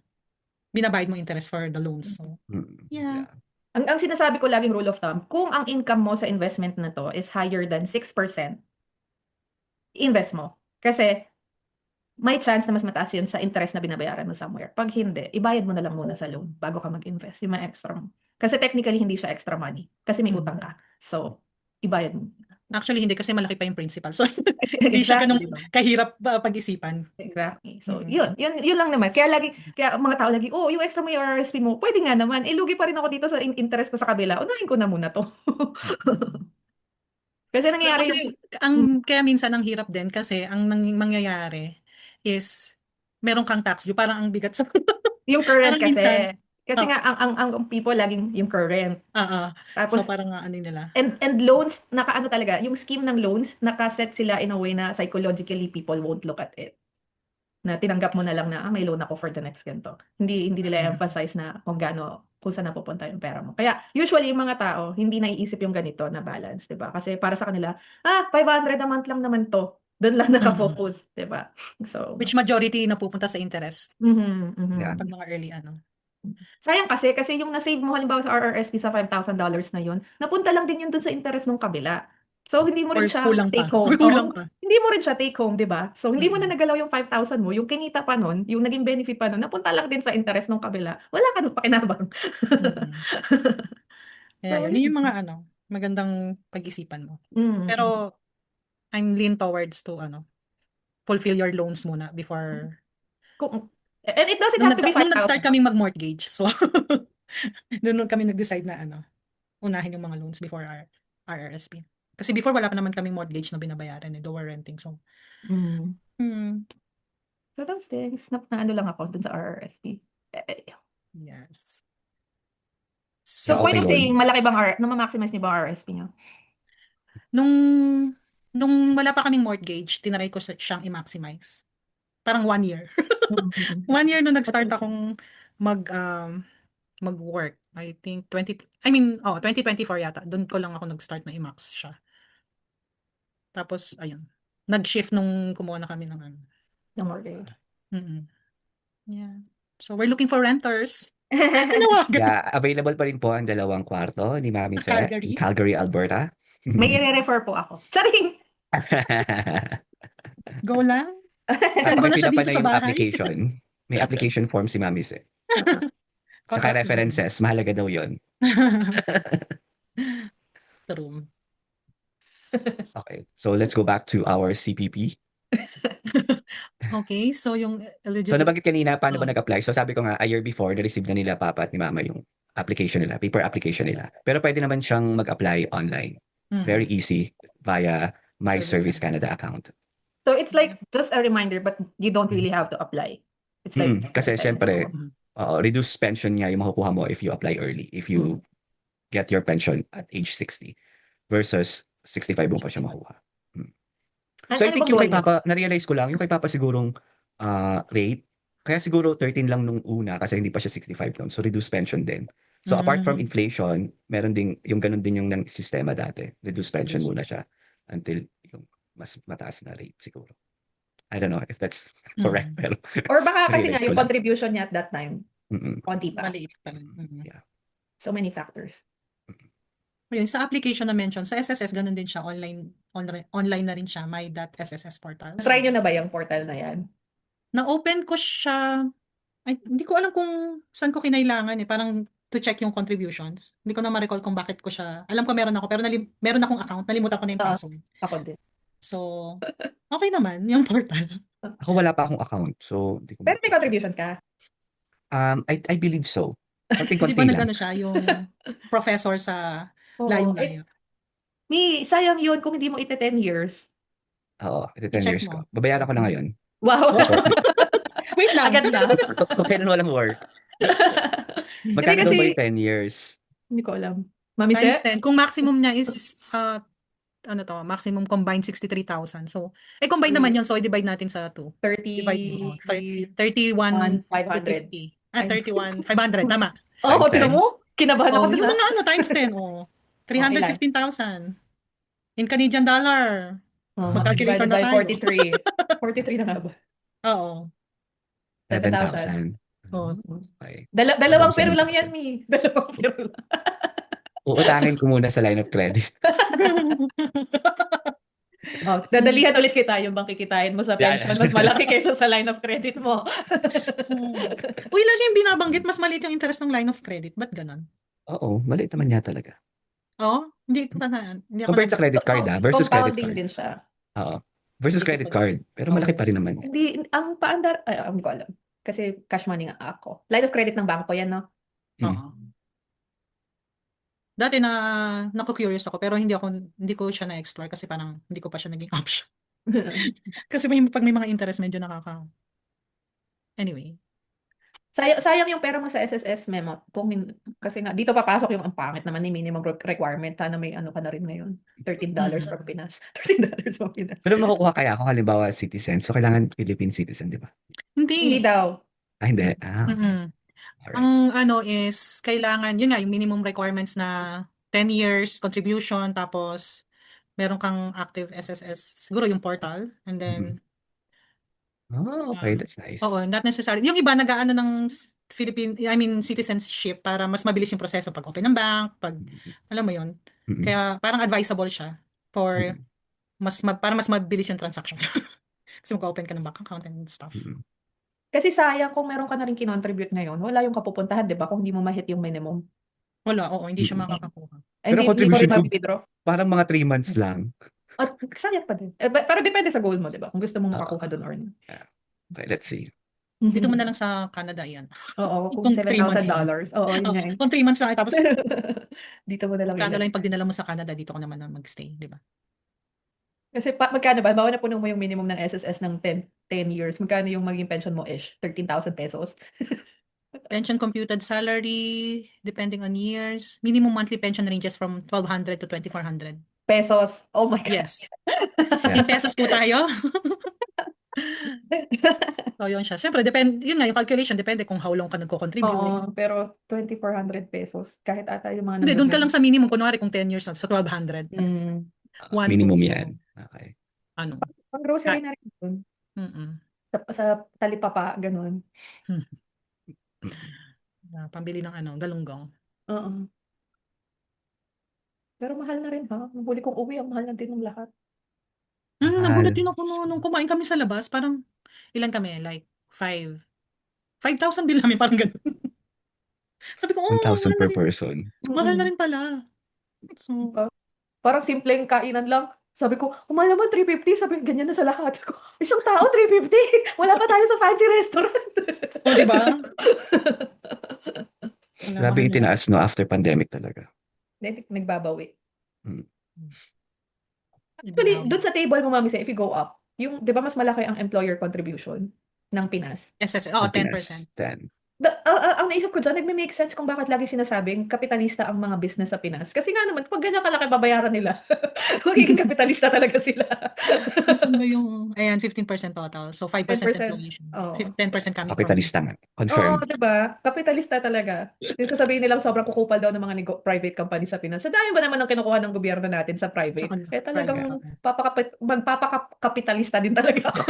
binabayad mo interest for the loans. So, Mm. yeah. Yeah. Ang sinasabi ko laging rule of thumb, kung ang income mo sa investment na to is higher than 6%, invest mo. Kasi may chance na mas mataas yun sa interest na binabayaran mo somewhere. Pag hindi, ibayad mo na lang muna sa loan bago ka mag-invest, yung mga extra mo. Kasi technically, hindi siya extra money. Kasi may utang ka. So, ibayad mo. Actually, hindi kasi malaki pa yung principal. So, hindi siya Exactly, ganun di ba? kahirap pag-isipan. Exactly. So, Mm-mm. yun lang naman. Kaya ang mga tao lagi, oh, yung extra mo yung RRSP mo, pwede nga naman. Eh, lugi pa rin ako dito sa interest ko sa kabila. Unahin ko na muna to. Kasi Pero nangyayari kasi yung, kaya minsan ang hirap din kasi ang mangyayari is meron kang tax due. Parang ang bigat sa yung current parang minsan. kasi. Kasi Oh, nga, ang people laging yung current. oo. So Tapos, parang ano nila. and loans, nakaano talaga, yung scheme ng loans, nakaset sila in a way na psychologically people won't look at it. Na tinanggap mo na lang na, may loan ako for the next ganito. Hindi nila Mm. emphasize na kung saan napupunta yung pera mo. Kaya, usually, yung mga tao, hindi naiisip yung ganito na balance, di ba? Kasi para sa kanila, 500 a month lang naman to. Doon lang Mm. nakafocus, di ba? So, Which majority napupunta sa interest mhm, mhm. Yeah. pag mga early ano. Sayang kasi yung na-save mo halimbawa sa RRSP sa $5,000 na yun, napunta lang din yun dun sa interest ng kabila. So, hindi mo Or rin siya kulang take pa. home. Or kulang Oo, pa. hindi mo rin siya take home, di ba? So, hindi mo na Mm. nagalaw yung 5,000 mo, yung kinita pa nun, yung naging benefit pa nun, napunta lang din sa interest ng kabila. Wala ka nung pakinabang. Mm. Kaya So, yun, yun yung mga ano, magandang pag-isipan mo. mm. Pero I'm lean towards to ano, fulfill your loans muna before And it doesn't have to be nung nag-start 5,000. kaming mag-mortgage. So doon kami nag-decide na ano, unahin yung mga loans before our RRSP. Kasi before wala pa naman kaming mortgage na binabayaran eh, though we're renting. So, Mm. hmm, So, those things, na ano lang ako dun sa RRSP. yes. So, Yeah, point okay of So, saying, yun. malaki bang na-maximize niyo ba ang RRSP niyo? nung nung wala pa kaming mortgage, tinry ko siyang i-maximize. Parang 1 year. Mm. 1 year nung nag-start At akong mag-work. I mean, 2024 yata. Doon ko lang ako nag-start na i-max siya. Tapos, ayun. Nag-shift nung kumuha na kami ng ano. the mortgage. Mm-mm. Yeah. So, we're looking for renters. Tinawagan. Yeah, available pa rin po ang 2 kwarto ni Mami Sa Se in Calgary. Calgary, Alberta. May i-refer po ako. Charing! Go lang. At Send mo na siya paki-fill up pa dito na sa yung bahay. application. May application form si Mami Se. Tsaka Contract loan. references, mahalaga daw yun. True. Okay, so let's go back to our CPP. Okay, so yung So eligible. nabanggit kanina, paano ba Oh. nag-apply? So sabi ko nga, a year before, na-receive na nila papa at ni mama yung application nila, paper application nila. Pero pwede naman siyang mag-apply online. Very easy via My Service Service Canada. Canada account. So it's like just a reminder, but you don't really have to apply. It's like Kasi syempre, Mhm. reduced pension niya yung makukuha mo if you apply early, if you get your pension at age 60 versus 65 mo pa siya 61. makuha. Mm. So I ano think bang yung goal kay niyo? Papa, na-realize ko lang, yung kay Papa sigurong rate, kaya siguro 13 lang nung una kasi hindi pa siya 65 noon. So reduced pension din. So apart from Mm. inflation, meron ding yung ganun din yung ng sistema dati. Reduced pension Reduce. muna siya until yung mas mataas na rate siguro. I don't know if that's correct, pero Or baka kasi nga realize ko yung lang. contribution niya at that time, Mm-mm. konti pa. Maliit pa rin. Yeah. So many factors. Ayun, sa application na mention, sa SSS, ganun din siya. Online na rin siya. My.sss portal. Try niyo na ba yung portal na yan? Na-open ko siya. Ay, hindi ko alam kung saan ko kinailangan eh. Parang to check yung contributions. Hindi ko na ma-recall kung bakit ko siya. Alam ko meron ako, pero meron akong account. Nalimutan ko na yung Oo, password. ako din. So, okay naman yung portal. Ako wala pa akong account, so hindi ko Pero may ma-check. contribution ka. I believe so. Di Konting-konti ba lang. nag-ano siya, yung professor sa Oo. layong-layo. Sayang yun kung hindi mo ite 10 years. Oo, ito 10 I-check years ko. mo. Babayaran ko na ngayon. Wow. Wait lang. Agad na. So, kailan walang work? Hindi Magkano daw kasi, ba yung 10 years? hindi ko alam. Mami Times Se? 10. Kung maximum niya is, maximum combined 63,000. So, combined naman yun. So, i-divide natin sa 2. Divide mo. 31,500. 31,250. 31,500. Tama. Oo, Times tingnan 10? mo. Kinabahan ako Yung dun mga times 10. Okay lang. 315,000. In Canadian dollar. Mag-calculator Divided na by tayo. 43. 43 na nga ba? Oo. 7,000. 7,000. Oo. Okay. Dalawang Hanggang pero lang yan, 7%. Mi. Dalawang pero lang. Uutangin ko muna sa line of credit. Oh, dadalihan ulit kita yung bang kikitain mo sa Yan. pension. Mas malaki kaysa sa line of credit mo. Uy, lagi yung binabanggit, mas maliit yung interest ng line of credit. Ba't ganon? Oo, maliit naman niya talaga. Oo, hindi ko pa na, hindi ako Compared sa credit card versus credit Compounding card. din siya. Oo. Versus hindi ko credit pa, card. Pero oo. malaki pa rin naman. Hindi, ang paandar, ay, hindi ko alam. Kasi cash money nga ako. Line of credit ng bangko yan, no? Mm. Oo. Dati naku-curious ako, pero hindi ko siya na-explore kasi parang hindi ko pa siya naging option. Kasi pag may mga interest, medyo anyway. Sayang yung pera mo sa SSS memo. Kasi nga, dito papasok yung ang pangit naman ni minimum requirement. Sana may ano ka na rin ngayon. $13 from Pinas. $13 from Pinas. Pero makukuha kaya ako halimbawa citizen. So, kailangan Philippine citizen, di ba? Hindi Hindi. daw. Ah, hindi. Ah, okay. Mm-mm. Ang Alright. is, kailangan, yun nga, yung minimum requirements na 10 years contribution, tapos meron kang active SSS, siguro yung portal, and then, Mhm. Oh, okay. That's nice. oo, not necessary. Yung iba, nag-aano ng citizenship para mas mabilis yung proseso pag open ng bank, Mhm. alam mo yun. Mhm. Kaya parang advisable siya for Mhm. para mas mabilis yung transaction. Kasi mag-open ka ng bank account and stuff. Mhm. Kasi sayang kung meron ka na rin kinontribute ngayon, wala yung kapupuntahan, di ba? Kung hindi mo ma-hit yung minimum. Wala, oo, hindi siya Mhm. makakakuha. Eh, Pero hindi mo rin contribution ko ma-withdraw. parang mga 3 months lang. At sayang pa din. Pero depende sa goal mo, di ba? Kung gusto mong Oo. makakuha doon or not. Okay, let's see. Dito mo na lang sa Canada yan. Oo, kung Kung 3 months lang. $7,000. Oo, yun Oo, nga eh. kung 3 months lang, tapos Dito mo na lang magkano lang ilagay. yung pag dinala mo sa Canada, dito ko naman na mag-stay, di ba? Kasi magkano ba? Bawa na puno mo yung minimum ng SSS ng 10 years. Magkano yung maging pension mo ish? 13,000 pesos? Pension computed salary, depending on years. Minimum monthly pension ranges from 1,200 to 2,400. Pesos. Oh my God. Yes. Yeah. In pesos po tayo. So, yun siya. Siyempre, yun nga, yung calculation, depende kung how long ka nagko-contribute. Oo, pero 2,400 pesos. Kahit ata yung mga Hindi, doon ka lang nandun. sa minimum. Kunwari, kung 10 years na, sa 1,200. Mm. 1, 2. Minimum So, yan. Okay. ano? Pang grocery na rin dun. Mm-mm. Sa talipapa, ganun. Mm. Pambili ng galunggong. Oo. Pero mahal na rin ha. Nung huli kong uwi, ang mahal na din ng lahat. Nagulat Mahal. din ako nung kumain kami sa labas. Parang, ilan kami? Like, 5,000 bill namin, parang ganun. Sabi ko, oh, 1,000 per person. mahal na Mm-mm. rin pala. So, Parang simpleng kainan lang. Sabi ko, mahal naman 350. Sabi, ganyan na sa lahat. Sabi ko, isang tao 350. Wala pa tayo sa fancy restaurant. oh, di ba? Wala, Grabe mahal yung na rin. tinaas no after pandemic talaga. Nagbabawi. Mm. Actually, Ibinaw. dun sa table mo, Mami, if you go up, yung, di ba mas malaki ang employer contribution ng Pinas? Oo, Sa 10%. Pinas, 10. Ang naisip ko dyan, nagme-make sense kung bakit lagi sinasabing kapitalista ang mga business sa Pinas. Kasi nga naman, pag ganyan kalaki babayaran nila, magiging kapitalista talaga sila. Saan ba yung, ayan, 15% total. So, 5% 10%. employee. Oo. 10% coming from Kapitalista nga. Oo, Confirmed. diba? Kapitalista talaga. Yung sasabihin nilang sobrang kukupal daw ng mga private company sa Pinas. Sa dami ba naman ang kinukuha ng gobyerno natin sa sa private? Eh private. talagang magpapakapitalista din talaga ako.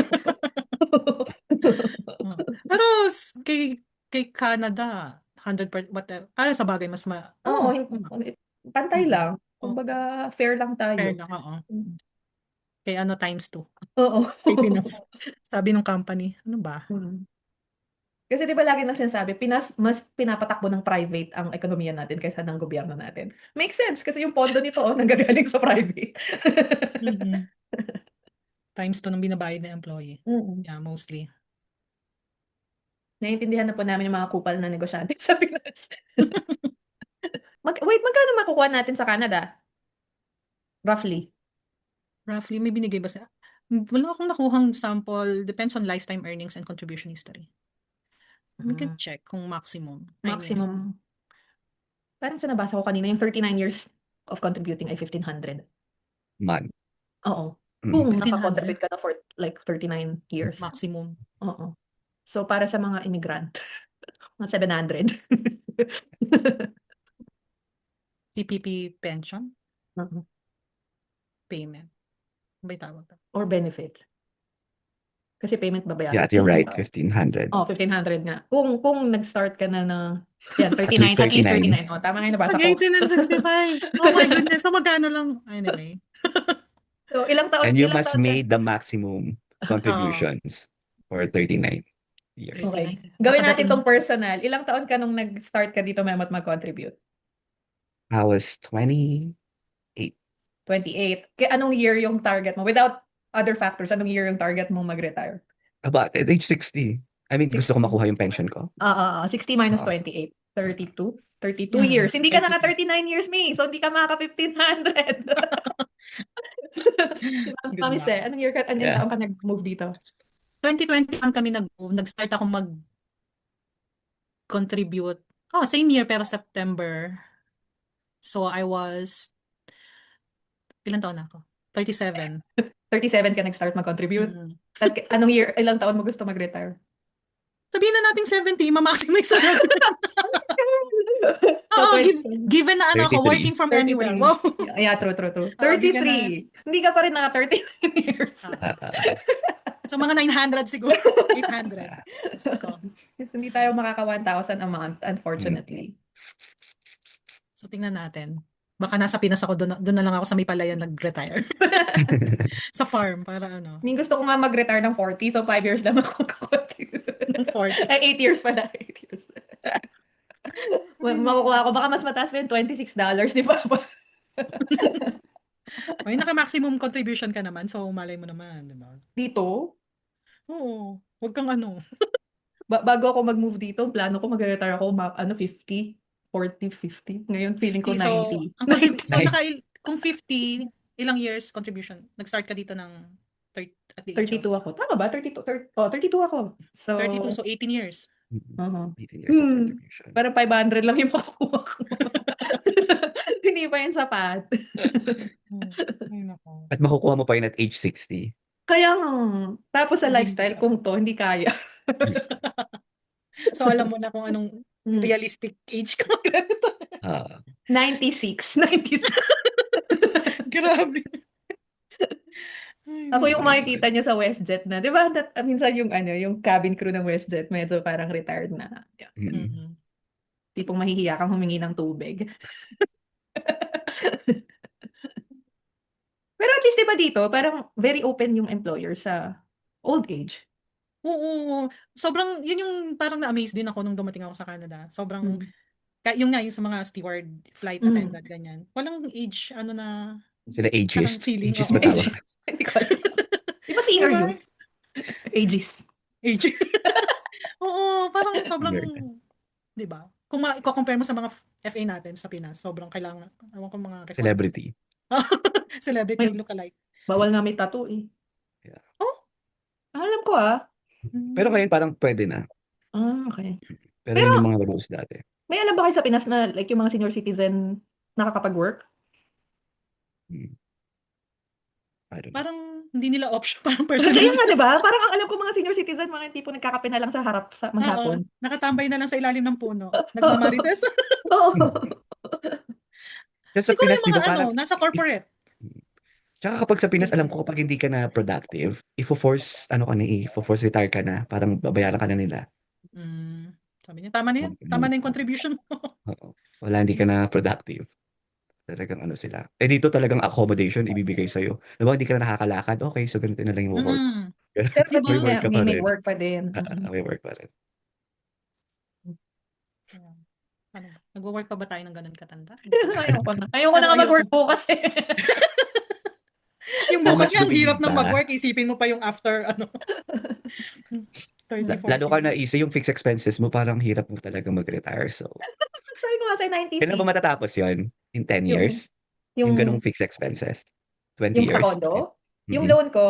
Pero kay Canada, 100%, whatever. Sa bagay, Oo, pantay Mm. lang. Oh, Kumbaga, fair lang fair tayo. lang, oo. Mm. Kaya times 2. Oo. Kay Pinas. Sabi ng company, ano ba? Mm. Kasi di ba lagi nang sinasabi, Pinas mas pinapatakbo ng private ang ekonomiya natin kaysa ng gobyerno natin. Makes sense kasi yung pondo nito nanggagaling sa private. Mm-mm. Times 2 ng binabayad na employee. Mm. Yeah, mostly. Naiintindihan na po namin yung mga kupal na negosyante sa Pinas. Magkano makukuha natin sa Canada? Roughly. Roughly, may binigay ba sa... Wala akong nakuhang sample. Depends on lifetime earnings and contribution history. We can check kung maximum. I mean, Maximum. Parang sa nabasa ko kanina, yung 39 years of contributing ay 1,500. Man. Oo. Mm. Kung 1,500 naka-contribute ka na for like 39 years. maximum. Oo. So, para sa mga immigrant, mga 700. TPP pension Oo. payment. Ano ba yung tawag? Or benefits. Kasi payment babayaran. Yeah, you're Ilang right. taon? 1,500. 1500 nga. Kung nag-start ka na yan, At least 39, at least 39. 39. Tama nga yung nabasa Pag ko. 18 and 65. Oh my goodness. So magkano lang? Anyway. So, ilang taon, And you ilang must taon ka? made the maximum Oo. contributions for 39 years. Okay. 39. Gawin natin Kakadating. tong personal. Ilang taon ka nung nag-start ka dito, Mem, at mag-contribute? I was 28. 28. Kaya anong year yung target mo? Without other factors, anong year yung target mo mag-retire? About at age 60. I mean, gusto ko 60. makuha yung pension ko. 60 minus Oo. 28. 32? 32 years. Hindi ka na nga 32. 39 years, May. So, hindi ka makaka-1500. Good Mami, luck. anong year ka, anong Yeah. taon ka nag-move dito? 2021 kami nag-move. Nag-start ako mag-contribute. Oh, same year pero September. So I was, ilang taon na ako? 37. 37 ka nag-start mag-contribute? Mm. Tapos, anong year, ilang taon mo gusto mag-retire? Sabihin na natin 70, ma-maximize na natin. So, Oo, 20 given na ano ako, 33. working from anywhere. 33. Wow. Yeah, true. Oo, given na. 33. Hindi ka pa rin naka 39 years. So mga 900 siguro. 800. So, Hindi tayo makaka 1,000 a month, unfortunately. so tingnan natin. Baka nasa Pinas ako, doon na lang ako sa may palayan nag-retire. Sa farm, para ano. Gusto ko nga mag-retire ng 40, so 5 years lang ako kakontribute. 40. Ay, 8 years pala. 8 years. Makukuha ko. Baka mas mataas pa yung $26 ni Papa. Ay, naka-maximum contribution ka naman, so malay mo naman, di ba? Dito, Oo, huwag kang ano. bago ako mag-move dito, plano ko mag-retire ako 50, 40, 50. Ngayon, feeling ko 50. So, 90. ang so kung 50, ilang years contribution? Nag-start ka dito ng at the age 32 ako. Tama ba? 32, 32 ako. So, 32, so 18 years. 18 years of contribution. Parang 500 lang yung makukuha ko. Hindi pa yun sapat. Ay, nako. At makukuha mo pa yun at age 60. Kaya nga. Tapos sa Hindi lifestyle ka. kung to, hindi kaya. So, alam mo na kung anong realistic age ka mag-ganito. 96. 96. Grabe. Ay, Ako yung my makikita nyo sa WestJet na. Di ba? Minsan yung yung cabin crew ng WestJet, medyo parang retired na. Yeah. Mhm. Tipong mahihiya kang humingi ng tubig. Pero at least, di ba dito, parang very open yung employer sa old age. Oo. Sobrang, yun yung parang na-amaze din ako nung dumating ako sa Canada. Sobrang, Mm. yung nga, yung sa mga steward, flight attendant, ganyan. Walang age, ano na, Sila parang ageist. ceiling. Ageist Oo. ba tawag? Hindi ko alam. Di ba senior Diba? yun? Ages. Age. Oo, parang sobrang, American. di ba? Kung i-compare mo sa mga FA natin sa Pinas, sobrang kailangan, ewan ko mga requirements. Celebrity. Celebrity May- look-alike. Bawal nga may tattoo eh. Yeah. Oh? Alam ko ah. Pero ngayon parang pwede na. Okay. Pero Pero- yun yung mga rules dati. May alam ba kayo sa Pinas na like yung mga senior citizen nakakapag-work? I don't know. Parang hindi nila option, parang Kaya personal. nga, di ba? Parang ang alam ko mga senior citizen, mga tipo nagkakape na lang sa harap sa Oo, maghapon. nakatambay na lang sa ilalim ng puno. Nagmamarites. Oo. Kasi sa Siguro Pinas, yung di ba mga parang... nasa corporate. Tsaka kapag sa Pinas, alam ko kapag hindi ka na productive, ifo-force, ifo-force retire ka na, parang babayaran ka na nila. Sabi niya, tama na yan. Tama na yung contribution mo. Oo. Wala, hindi ka na productive. Talagang sila. Eh dito talagang accommodation ibibigay sa'yo. Diba, hindi ka na nakakalakad, okay, so ganito na lang yung work. Pero Diba? May work ka pa may rin. work pa din. May work pa rin. Ano ba? Nag-work pa ba tayo ng ganun katanda? Ayoko na. Ayoko na nga mag-work bukas eh. Yung bukas How much nga, ang do we hirap need na ba? mag-work. Isipin mo pa yung after, 30, 40. Lalo ka na isa yung fixed expenses mo, parang hirap mo talaga mag-retire. So, Sabi ko nga sa 96. kailan ba matatapos yon? In 10 Yung- years? Yung ganung fixed expenses? 20 Yung years? sa condo, yung Mhm. loan ko,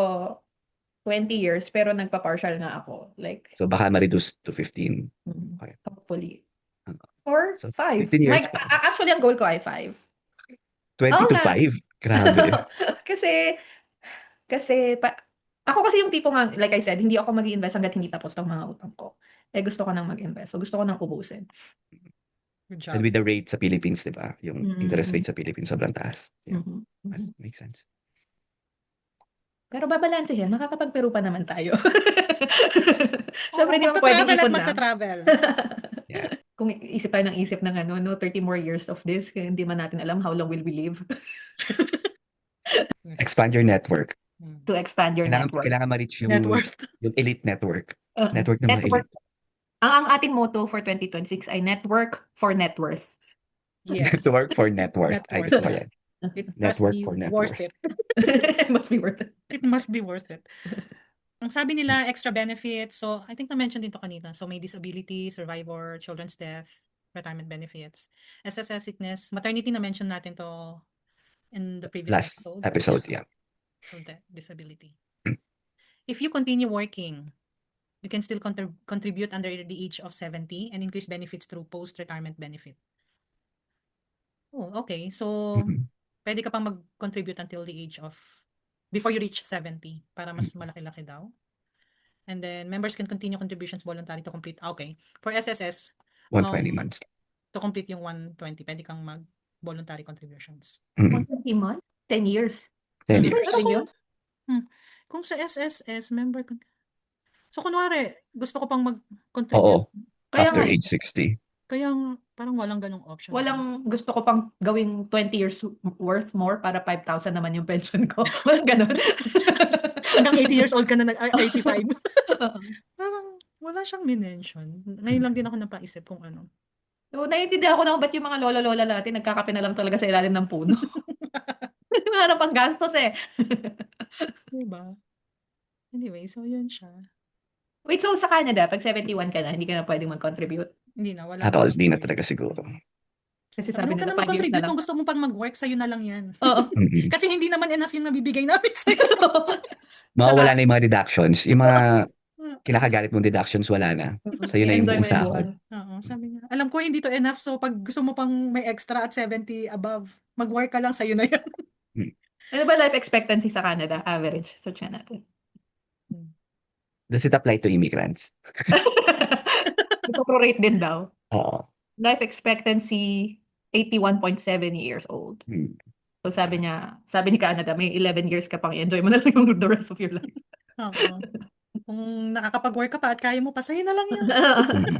20 years, pero nagpa-partial nga ako. Like, So, baka ma-reduce to 15. Okay. hopefully. Ah. Or So, 5. 15 years pa. Actually, ang goal ko ay 5. 20 Oo to nga. 5? Grabe. kasi, ako kasi yung tipo nga, like I said, hindi ako mag-i-invest hanggat hindi tapos ng mga utang ko. Gusto ko nang mag-invest. So, gusto ko nang ubusin. Good job. And with the rate sa Philippines, di ba? Yung interest rate sa Philippines sobrang taas. Yeah, Mhm. that makes sense. Pero babalansehin, makakapag-Peru pa naman tayo. Oo, Siyempre, di mo pwedeng magta-travel at ipon lang. magta-travel. Yeah. Kung isip tayo ng isip ng ano, no, 30 more years of this, kaya hindi man natin alam how long will we live Expand your network. Hmm. to expand your Kailangan, network. kailangan ma-reach Net yung, worth. yung elite network. Uh, Network ng mga network. elite. Ang ating motto for 2026 ay network for net worth. Yes. Network for net worth. Net Ay, worth. gusto ko yan. It must Network be for net worth worth. it. It must be worth it. It must be worth it. Ang sabi nila, extra benefits. So, I think na-mention din to kanina. So, may disability, survivor, children's death, retirement benefits, SSS sickness, maternity na-mention natin to in the previous Last episode. episode, yeah. So, that disability. If you continue working, you can still contribute under the age of 70 and increase benefits through post-retirement benefit. Oh, okay. So, Mhm. pwede ka pang mag-contribute until the age of, before you reach 70, para mas malaki-laki daw. And then, members can continue contributions voluntary to complete. Okay. For SSS, 120 months. to complete yung 120, pwede kang mag-voluntary contributions. Mhm. 120 months? 10 years. 10 Pero years. Ano yun? kung sa SSS, member, so kunwari, gusto ko pang Oo. mag-contribute, Kaya After nga, age 60. kaya nga, parang walang ganong option. walang gusto ko pang gawing 20 years worth more para 5,000 naman yung pension ko. Walang ganun. Hanggang 80 years old ka na, 85. Parang, wala siyang minention. Ngayon lang din ako napaisip kung ano. So, naiintindihan ko na kung ba't yung mga lola-lola natin nagkakape na lang talaga sa ilalim ng puno. Wala pang gastos eh. Diba? Anyway, so yun siya. Wait, so sa Canada, pag 71 ka na, hindi ka na pwedeng mag-contribute? Hindi na, wala At na. all, di na talaga siguro. Kasi Sabi sabi mo ka nila na 5 years na mag-contribute lang. kung gusto mo pang mag-work, sa'yo na lang yan. Oo. Mhm. Kasi hindi naman enough yung nabibigay namin sa'yo. Mawawala na yung mga deductions. Yung mga kinakagalit mong deductions, wala na. Sa'yo na yung I-enjoy buong mo yung sahod. buwan. Oo, sabi niya. Alam ko hindi to enough, so pag gusto mo pang may extra at 70 above, mag-work ka lang, sa'yo na yan. Ano ba life expectancy sa Canada? Average. Search nga natin. Does it apply to immigrants? Ipo-prorate din daw. Oo. Life expectancy, 81.7 years old. Hmm. So sabi ni Canada, may 11 years ka pang i-enjoy mo na lang yung the rest of your life. Oo. Kung nakakapag-work ka pa at kaya mo pa, sa'yo na lang yan. Mhm.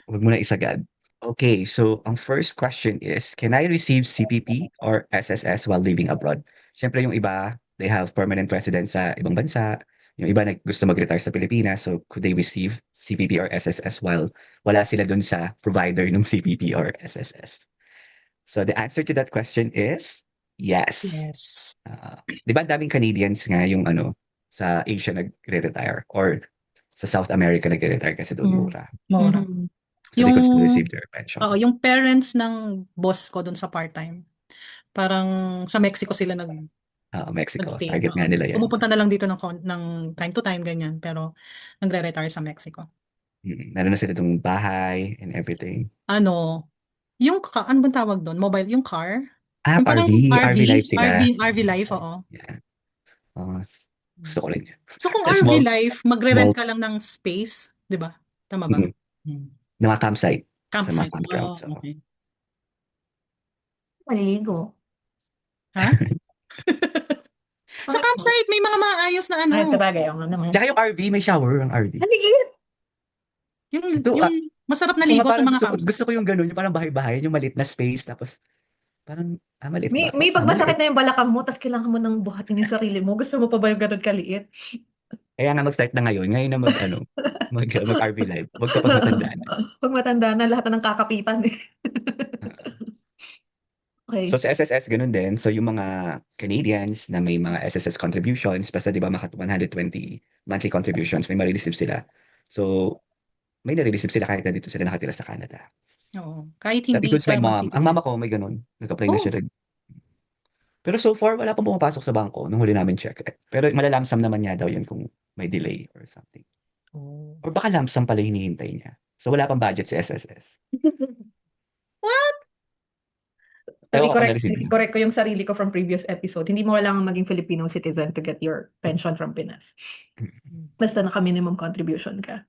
Huwag mo na isagad. Okay, so ang first question is, can I receive CPP or SSS while living abroad? Siyempre yung iba, they have permanent residence sa ibang bansa. Yung iba gusto mag-retire sa Pilipinas, so could they receive CPP or SSS while wala sila dun sa provider ng CPP or SSS? So the answer to that question is yes. Yes. Di ba ang daming Canadians nga yung sa Asia nagre-retire or sa South America nagre-retire kasi doon mura. Mora. Mhm. So they could still Yung- receive their pension. Oo, yung parents ng boss ko dun sa part-time, parang sa Mexico sila Mexico, nag-stay. target nga Oo. nila yan. Pumupunta na lang dito ng time to time, ganyan. Pero nagre-retire sa Mexico. Meron na sila itong bahay and everything. Ano ano bang tawag doon? Mobile, yung car? Ah, Yung parang RV life sila. RV life, oo. Yeah. Gusto ko rin yan. So kung A RV small- life, magre-rent ka lang ng space, di ba? Tama ba? Na mga campsite. Sa mga Campsite. campgrounds. Oo, okay. Maliligo. Ha? Sa campsite, may mga maayos na ano. Ay, sabagay. Ang naman. Tsaka yung RV, may shower ang RV. Maliit. Ito, Yung masarap na Mga ligo sa parang mga gusto, campsite. gusto ko yung ganun, yung parang bahay-bahay, yung maliit na space, tapos parang, maliit ba? May pag Maliit. masakit na yung balakang mo, tapos kailangan mo nang buhatin yung sarili mo. Gusto mo pa ba yung ganun kaliit? Kaya nga mag-start na ngayon na mag-RV live. Huwag kapag matanda na. Pag matanda na, lahat na ng kakapitan eh. Okay. So sa SSS, ganun din. So yung mga Canadians na may mga SSS contributions, basta di ba 120 monthly contributions, may marireceive sila. So may nare-receive sila kahit na dito sila nakatira sa Canada. Oo. Kahit That hindi includes ka my mom. Ang mag-citizen. mama ko may ganun. Nag-apply na Oh. siya. Pero so far, wala pang pumapasok sa bangko nung huli namin check. Pero malalamsam naman niya daw yun kung may delay or something. Oh. Or baka lamsam pala hinihintay niya. So wala pang budget sa SSS. So, Ewan ko kung na-receive niya. i-correct ko yung sarili ko from previous episode. Hindi mo kailangan maging Filipino citizen to get your pension from Pinas. Basta naka-minimum contribution ka.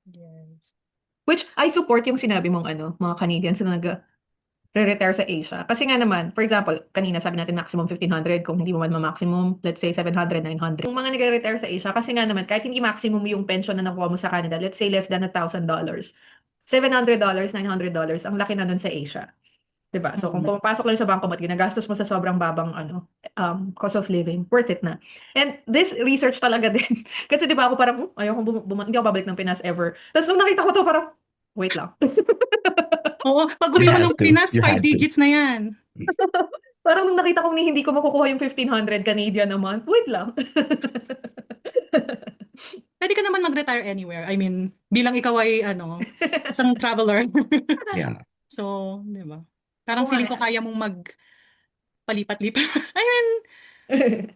Yes. Which, I support yung sinabi mong mga Canadians na re-retire sa Asia. Kasi nga naman, for example, kanina sabi natin maximum 1,500, kung hindi mo man ma-maximum, let's say 700, 900. Yung mga nagre-retire sa Asia, kasi nga naman, kahit hindi maximum yung pension na nakuha mo sa Canada, let's say less than $1,000, $700, $900, ang laki na nun sa Asia. 'Di ba? So, kung pumapasok lang sa bangko mo at ginagastos mo sa sobrang babang cost of living, worth it na. And this research talaga din. Kasi 'di ba ako parang, ayoko hindi ako babalik ng Pinas ever. Tapos nung nakita ko to parang, wait lang. Oo, pag You uwi mo had ng to. Pinas, You 5 had to. digits na yan. Parang nung nakita kong hindi ko makukuha yung 1,500 Canadian a month, wait lang. Pwede ka naman mag-retire anywhere. I mean, bilang ikaw ay isang traveler. Yeah. So, di ba? Parang Oo nga feeling ko eh. kaya mong magpalipat-lipat. I mean,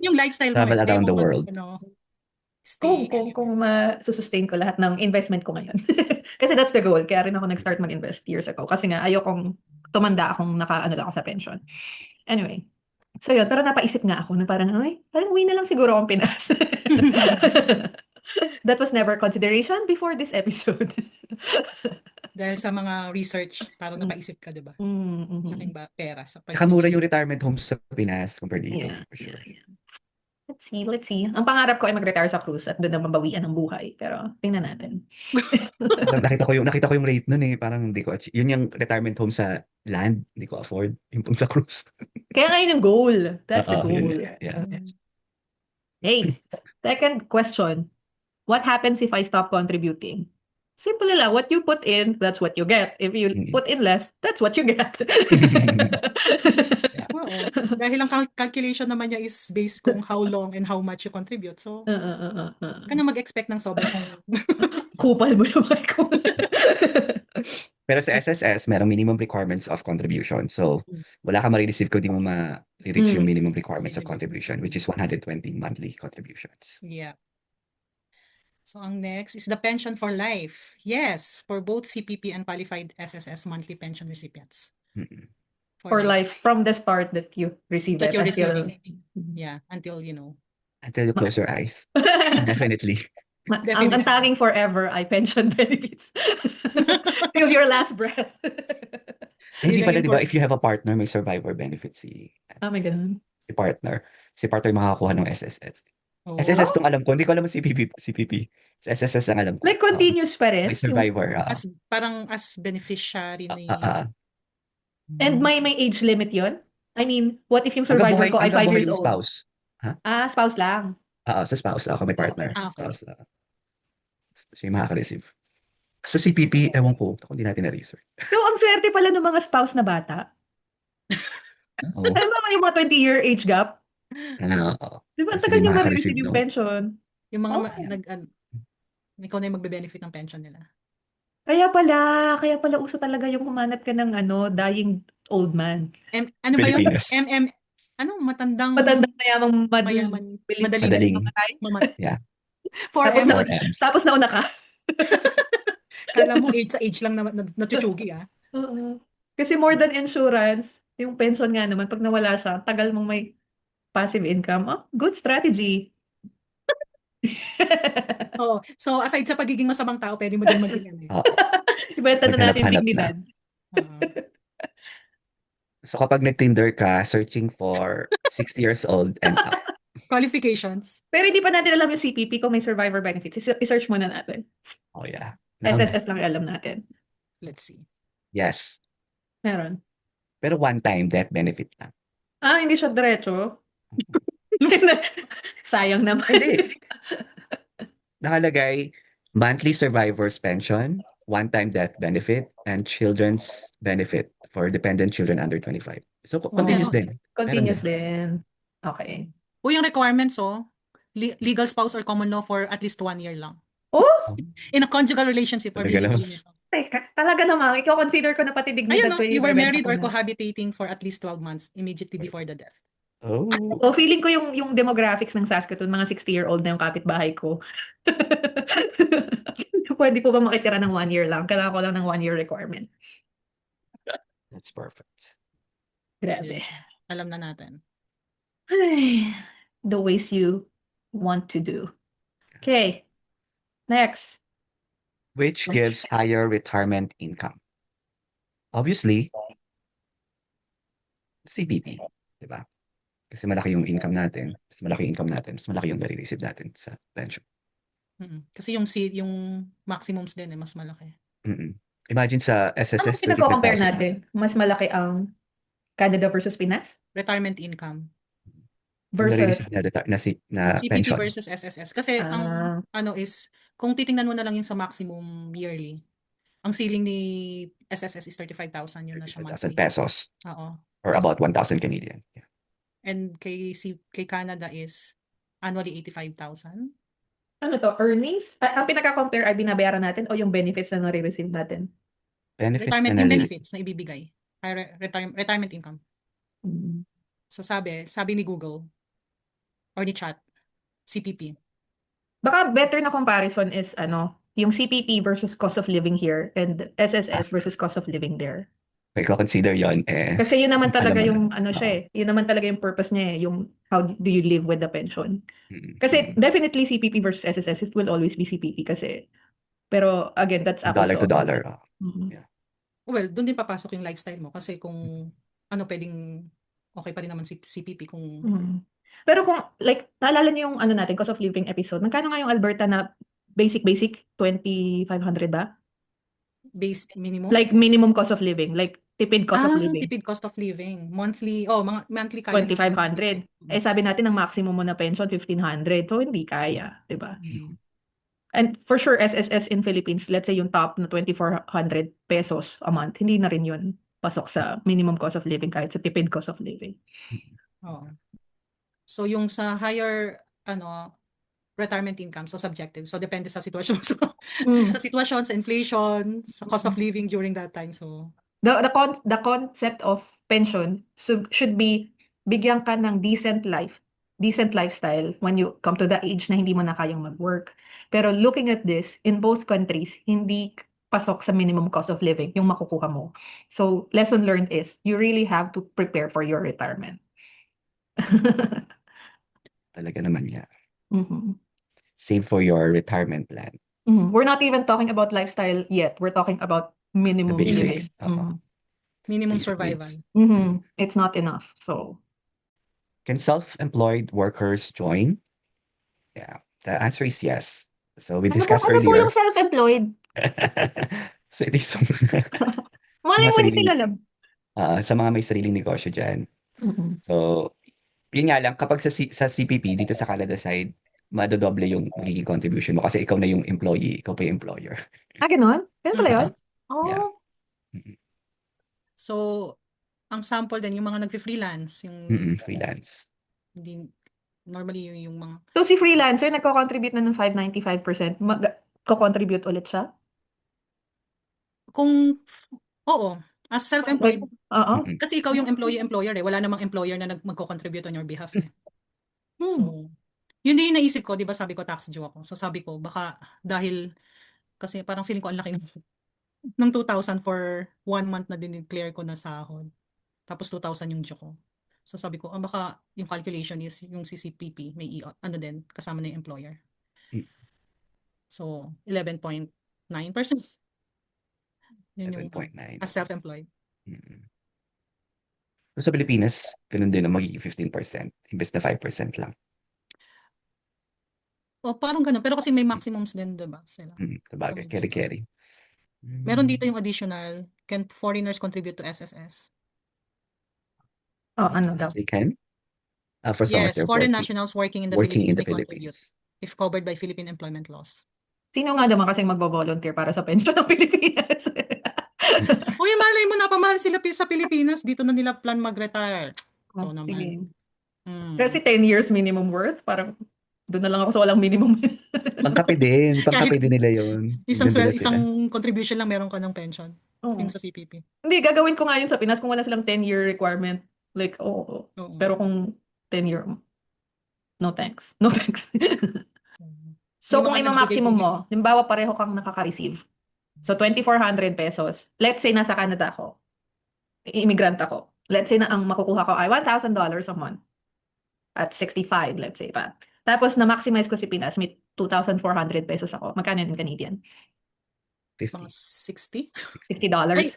yung lifestyle mo Travel kaya around the mong world. stay Kung anywhere. ma-sustain ko lahat ng investment ko ngayon. Kasi that's the goal. Kaya rin ako nag-start mag-invest years ago. Kasi nga, ayokong tumanda akong naka-ano lang ako sa pension. Anyway. So yun, pero napaisip nga ako na parang, ay, parang uwi na lang siguro akong Pinas. That was never consideration before this episode. Dahil sa mga research, parang napaisip ka, di ba? Mhm. Laking pera sa Saka mura yung pag-invest. retirement homes sa Pinas compared dito, Yeah, for sure. yeah. Let's see. Ang pangarap ko ay mag-retire sa cruise at doon na mabawian ng buhay. Pero tingnan natin. Nakita ko yung rate nun eh, parang hindi ko yun yung retirement home sa land, hindi ko afford yung pang sa cruise. Kaya nga yun yung goal. That's the Oo, goal. yun nga, yeah. Hey, second question. What happens if I stop contributing? Simple lang. What you put in, that's what you get. If you Mm. put in less, that's what you get. Oo. Dahil ang calculation naman niya is based kung how long and how much you contribute. So, ka na mag-expect ng sobra kung Kupal mo naman ko. Pero sa SSS, merong minimum requirements of contribution. So, wala ka ma-receive kung di mo ma-reach yung minimum requirements of contribution, which is 120 monthly contributions. Yeah. So, ang next is the pension for life. Yes, for both CPP and qualified SSS monthly pension recipients. Mm-mm. For life, from the start that you receive That it you're until... receiving. Yeah, until, Until you close your eyes. Definitely. Ang tanging forever ay pension benefits. Till your last breath. Hindi Yun na pala, yun di ba, for- if you have a partner, may survivor benefit si May ganun. partner. Si partner yung makakakuha ng SSS. Oo. SSS tong alam ko, hindi ko alam ang CPP. Sa SSS ang alam ko. Like continuous pa rin. May survivor. Parang as beneficiary ni... And may age limit yon? I mean, what if yung Hanggang survivor buhay, ko ay 5 years yung old? spouse. Spouse lang. Sa spouse ako may partner. Okay. Spouse lang. Siya yung makaka-receive. Sa CPP, ewan ko, kung hindi natin na-research. So, ang swerte pala ng mga spouse na bata. Oo. Alam mo yung mga 20-year age gap? Oo. Di ba? Ang Kasi tagal di nyo makaka-receive ma-receive yung nung- pension. Yung mga Oh. ikaw na yung magbe-benefit ng pension nila. Kaya pala uso talaga yung humanap ka ng dying old man. Ano ba yun? Pilipinas. Matandang Matanda na yamang mayaman, bilis Madaling. mamatay. Yeah. 4M. Tapos nauna ka. Kala mo age sa age lang na natutsugi Oo. Kasi more than insurance, yung pension nga naman, pag nawala siya, tagal mong may passive income. Oh, good strategy. Oh, so aside sa pagiging masamang tao, pwede mo din maging Ibenta na natin Maghanap-hanap dignidad. So kapag nag-Tinder ka, searching for 60 years old and up. Qualifications. Pero hindi pa natin alam yung CPP kung may survivor benefits. I-search muna natin. Oh yeah. SSS lang alam natin. Let's see. Yes. Meron. Pero one-time death benefit lang. Hindi siya diretso. Sayang naman. Hindi. Nakalagay, monthly survivor's pension, one-time death benefit, and children's benefit for dependent children under 25. So, continuous din. Continuous din. Okay. Yung requirements, legal spouse or common law for at least 1 year lang. Oh! In a conjugal relationship or Talaga naman. Teka, talaga naman. Ikaw consider ko na pati dignidad. You were married or cohabitating for at least 12 months immediately before the death. Oh. Feeling ko yung demographics ng Saskatoon, mga 60-year-old na yung kapitbahay ko. Pwede po ba makitira ng 1 year lang? Kailangan ko lang ng 1 year requirement. That's perfect. Grabe. Alam na natin. Ay, the ways you want to do. Okay. Next. Which gives higher retirement income? Obviously, CPP, 'di ba? Kasi malaki yung income natin, mas malaki yung income natin, mas malaki yung nare-receive natin sa pension. Kasi yung maximums din mas malaki. Mm. Imagine sa Anong SSS pinagko-compare 35,000 natin? Mas malaki ang Canada versus Pinas? Retirement income. yung Versus, nare-receive na CPP pension. versus SSS. Kasi ang ah, ano is, kung titingnan mo na lang yung sa maximum yearly, ang ceiling ni SSS is 35,000 yun na siya 35,000 monthly. pesos Oo. or Pesos. about 1,000 Canadian. Yeah. And kay Canada is annually 85,000. ano to, earnings? Ang pinaka-compare ay binabayaran natin o yung benefits na nare-receive natin? Benefits na Yung nare benefits na ibibigay. Retirement income. Mm. So sabi ni Google or ni Chat, CPP. Baka better na comparison is ano, yung CPP versus cost of living here and SSS versus cost of living there. may consider yon Kasi yun naman alam talaga mo na. yung ano siya Oo. yun naman talaga yung purpose niya yung how do you live with the pension. Mm, Kasi mm. definitely CPP versus SSS it will always be CPP kasi pero again that's apples Dollar to to dollar. oranges. Mhm. Yeah. Well, doon din papasok yung lifestyle mo kasi kung ano pwedeng okay pa rin naman si CPP kung Mhm. Pero kung like naalala niyo yung ano natin cost of living episode, magkano nga yung Alberta na basic 2,500 ba? base minimum. Like minimum cost of living, like tipid cost of living. Tipid cost of living. Monthly, mga monthly kaya naman. 2,500. Eh sabi natin ang maximum mo na pension 1,500. So hindi kaya, 'di ba? Mm. And for sure SSS in Philippines, let's say yung top na 2,400 pesos a month, hindi na rin 'yun pasok sa minimum cost of living kahit sa tipid cost of living. Oo. So yung sa higher retirement income, so subjective. So depende sa sitwasyon Mm. sa sitwasyon, sa inflation, sa cost of living during that time. So The concept of pension should be bigyan ka ng decent lifestyle when you come to the age na hindi mo na kayang mag-work. Pero looking at this, in both countries, hindi pasok sa minimum cost of living yung makukuha mo. So, lesson learned is you really have to prepare for your retirement. Talaga naman niya. Mhm. Save for your retirement plan. Mhm. We're not even talking about lifestyle yet. We're talking about The minimum basics. living. Oo. minimum Basic survival. needs. Mhm. It's not enough. So, Can self-employed workers join? Yeah. The answer is yes. So we discussed ano po yung earlier. self-employed? So it is Malay mga mo hindi sariling nila alam. sa mga may sariling negosyo diyan. Mm. So yun nga lang kapag sa CPP dito sa Canada side, madodoble yung magiging contribution mo kasi ikaw na yung employee, ikaw pa yung employer. Gano'n? Gano'n pala yun? Yeah. Oh. So ang sample din yung mga nagfi-freelance, Freelance. hindi normally yung mga So si freelancer nagko-contribute na ng 5.95%, ko-contribute ulit siya? kung oo, as Like, self-employed oo. kasi ikaw yung employer wala namang employer na magko-contribute on your behalf eh. Hmm. So yun din yung naisip ko, 'di ba sabi ko tax due ako. So sabi ko baka dahil kasi parang feeling ko ang laki ng 2,000 for 1 month na din-declare ko na sahod. Tapos 2,000 yung due ko. So sabi ko, baka yung calculation is yung CCPP may ano din kasama na yung employer. Mm. So 11.9%. Yun yung 7.9. as self-employed. So sa Pilipinas, ganun din ang magiging 15%, imbes na 5% lang. O parang ganun. Pero kasi may maximums din, diba? Sila. Sabagay, Comments. carry. Meron dito yung additional, can foreigners contribute to SSS? Oh, ano daw? They can? For as long as Yes, they're foreign working nationals working in the in Philippines the may contribute Philippines. if covered by Philippine employment laws. Sino nga naman kasing magbo-volunteer para sa pension ng Pilipinas? Uy, malay mo napamahal sila sa Pilipinas, dito na nila plan mag-retire. Oh, So naman. sige. Mm. Kasi 10 years minimum worth, parang doon na lang ako sa walang minimum. Pangkape din nila yun. Isang Nandun na sila. isang contribution lang meron ka ng pension. Oo. Yung sa CPP. Hindi, gagawin ko nga yun sa Pinas kung wala silang 10-year requirement. Like, oo. Oo. Pero kung 10-year, no thanks. No thanks. So, May kung mga ima-maximum nagbigay-bigay. mo, halimbawa pareho kang nakaka-receive. So, 2,400 pesos. Let's say nasa Canada ako. Immigrant ako. Let's say na ang makukuha ko ay $1,000 a month. At 65, let's say pa. Tapos, na-maximize ko si Pinas, may 2,400 pesos ako. Magkano yun in Canadian? 50. Mga 60? $60? Ay,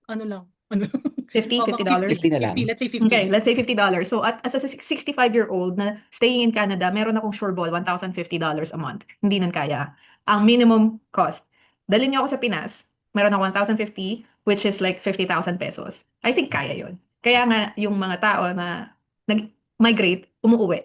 ano lang. Ano? $50, Oh, baka $50? 50 na lang. 50, let's say 50. Okay, let's say $50. So as a 65-year-old na staying in Canada, meron akong sureball $1,050 a month. Hindi nun kaya. Ang minimum cost. Dalhin niyo ako sa Pinas, meron ako 1,050, which is like 50,000 pesos. I think kaya yun. Kaya nga yung mga tao na nag-migrate, umuuwi.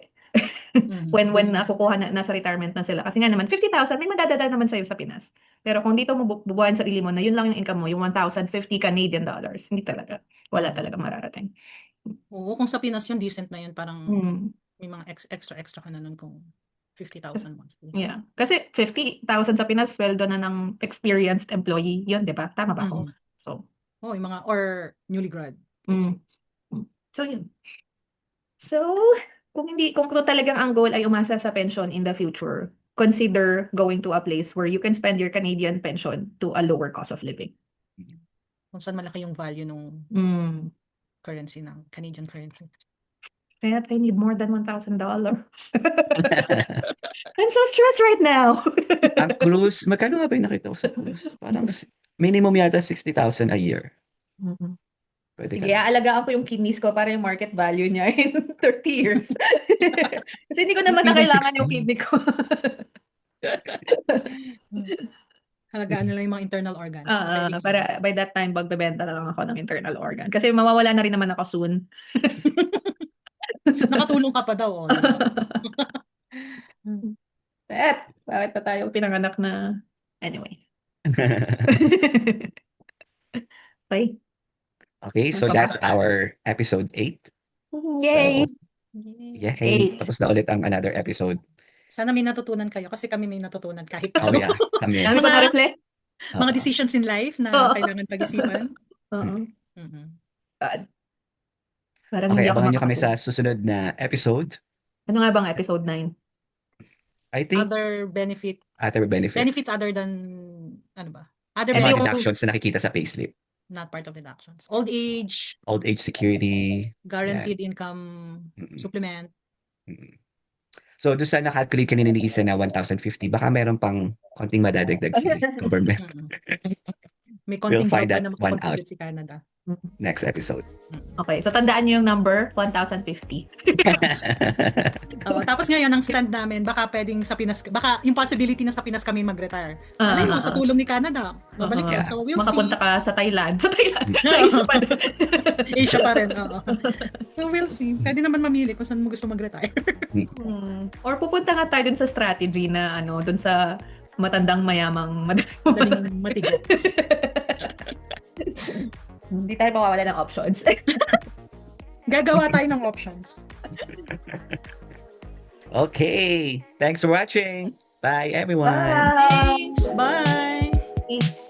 When nakukuha na, nasa retirement na sila. Kasi nga naman, 50,000, may madadala naman sa'yo sa Pinas. Pero kung dito mo bubuhayin sa sarili mo na yun lang yung income mo, yung 1,050 Canadian dollars, hindi talaga. Wala talaga mararating. Oo, kung sa Pinas yun, decent na yun. Parang Mm. may mga extra ka na nun kung 50,000 monthly. Yeah. Kasi 50,000 sa Pinas, sweldo na ng experienced employee. Yun, di ba? Tama ba ako? So, Oh, yung mga, or newly grad. Let's say. so yun. So, kung talagang ang goal ay umasa sa pension in the future, consider going to a place where you can spend your Canadian pension to a lower cost of living. Kung saan malaki yung value ng Mm. currency, ng Canadian currency. Kaya I need more than $1,000. I'm so stressed right now. Ang cruise, magkano nga ba yung nakita ko sa cruise? Parang minimum yata 60,000 a year. Mhm. Pwede ka Sige, na. aalagaan ko yung kidneys ko para yung market value niya in 30 years. Kasi hindi ko naman na Hindi kailangan 60. yung kidney ko. Halagaan nila yung mga internal organs. Depending on- Para by that time, magbebenta na lang ako ng internal organ. Kasi mawawala na rin naman ako soon. Nakatulong ka pa daw. Oh, di ba? Bakit pa tayo pinanganak na... Anyway. Okay. Okay, so that's our episode 8. Yay! So, yay! 8. Tapos na ulit ang another episode. Sana may natutunan kayo kasi kami may natutunan kahit Oh ano. yeah, kami. Dami ko na-reflect. Mga Oo. decisions in life na Oo. kailangan pag-isipan. Oo. Mhm. God. Parang Okay, hindi ako abangan nyo kami makakatulog. sa susunod na episode. Ano nga bang episode 9? I think Other other benefits. benefits other than, ano ba? Other Ito Mga yung- benefits, deductions na nakikita sa payslip. not part of deductions. Old age, Old age security. guaranteed income Mm-mm. supplement. Mm. So, doon sa nakalculate kanina ni Isa na 1,050, baka meron pang konting madadagdag si government. Mhm. May konting find help pa that na one makakontribute si Canada. Next episode. Okay, so tandaan niyo yung number, 1,050. Oo, tapos ngayon, ang stand namin, baka pwedeng sa Pinas, baka yung possibility na sa Pinas kami mag-retire. Ano yun, sa tulong ni Canada, babalik Oo. yan. So, we'll Makapunta see. ka sa Thailand. Sa Thailand. Asia pa din. Asia pa rin, oo. So, we'll see. Pwede naman mamili kung saan mo gusto mag-retire. Or pupunta nga tayo dun sa strategy na dun sa matandang mayamang Madaling matigo. Hindi tayo mawawala ng options. Gagawa tayo ng options. Okay. Thanks for watching. Bye, everyone. Bye! Thanks! Bye!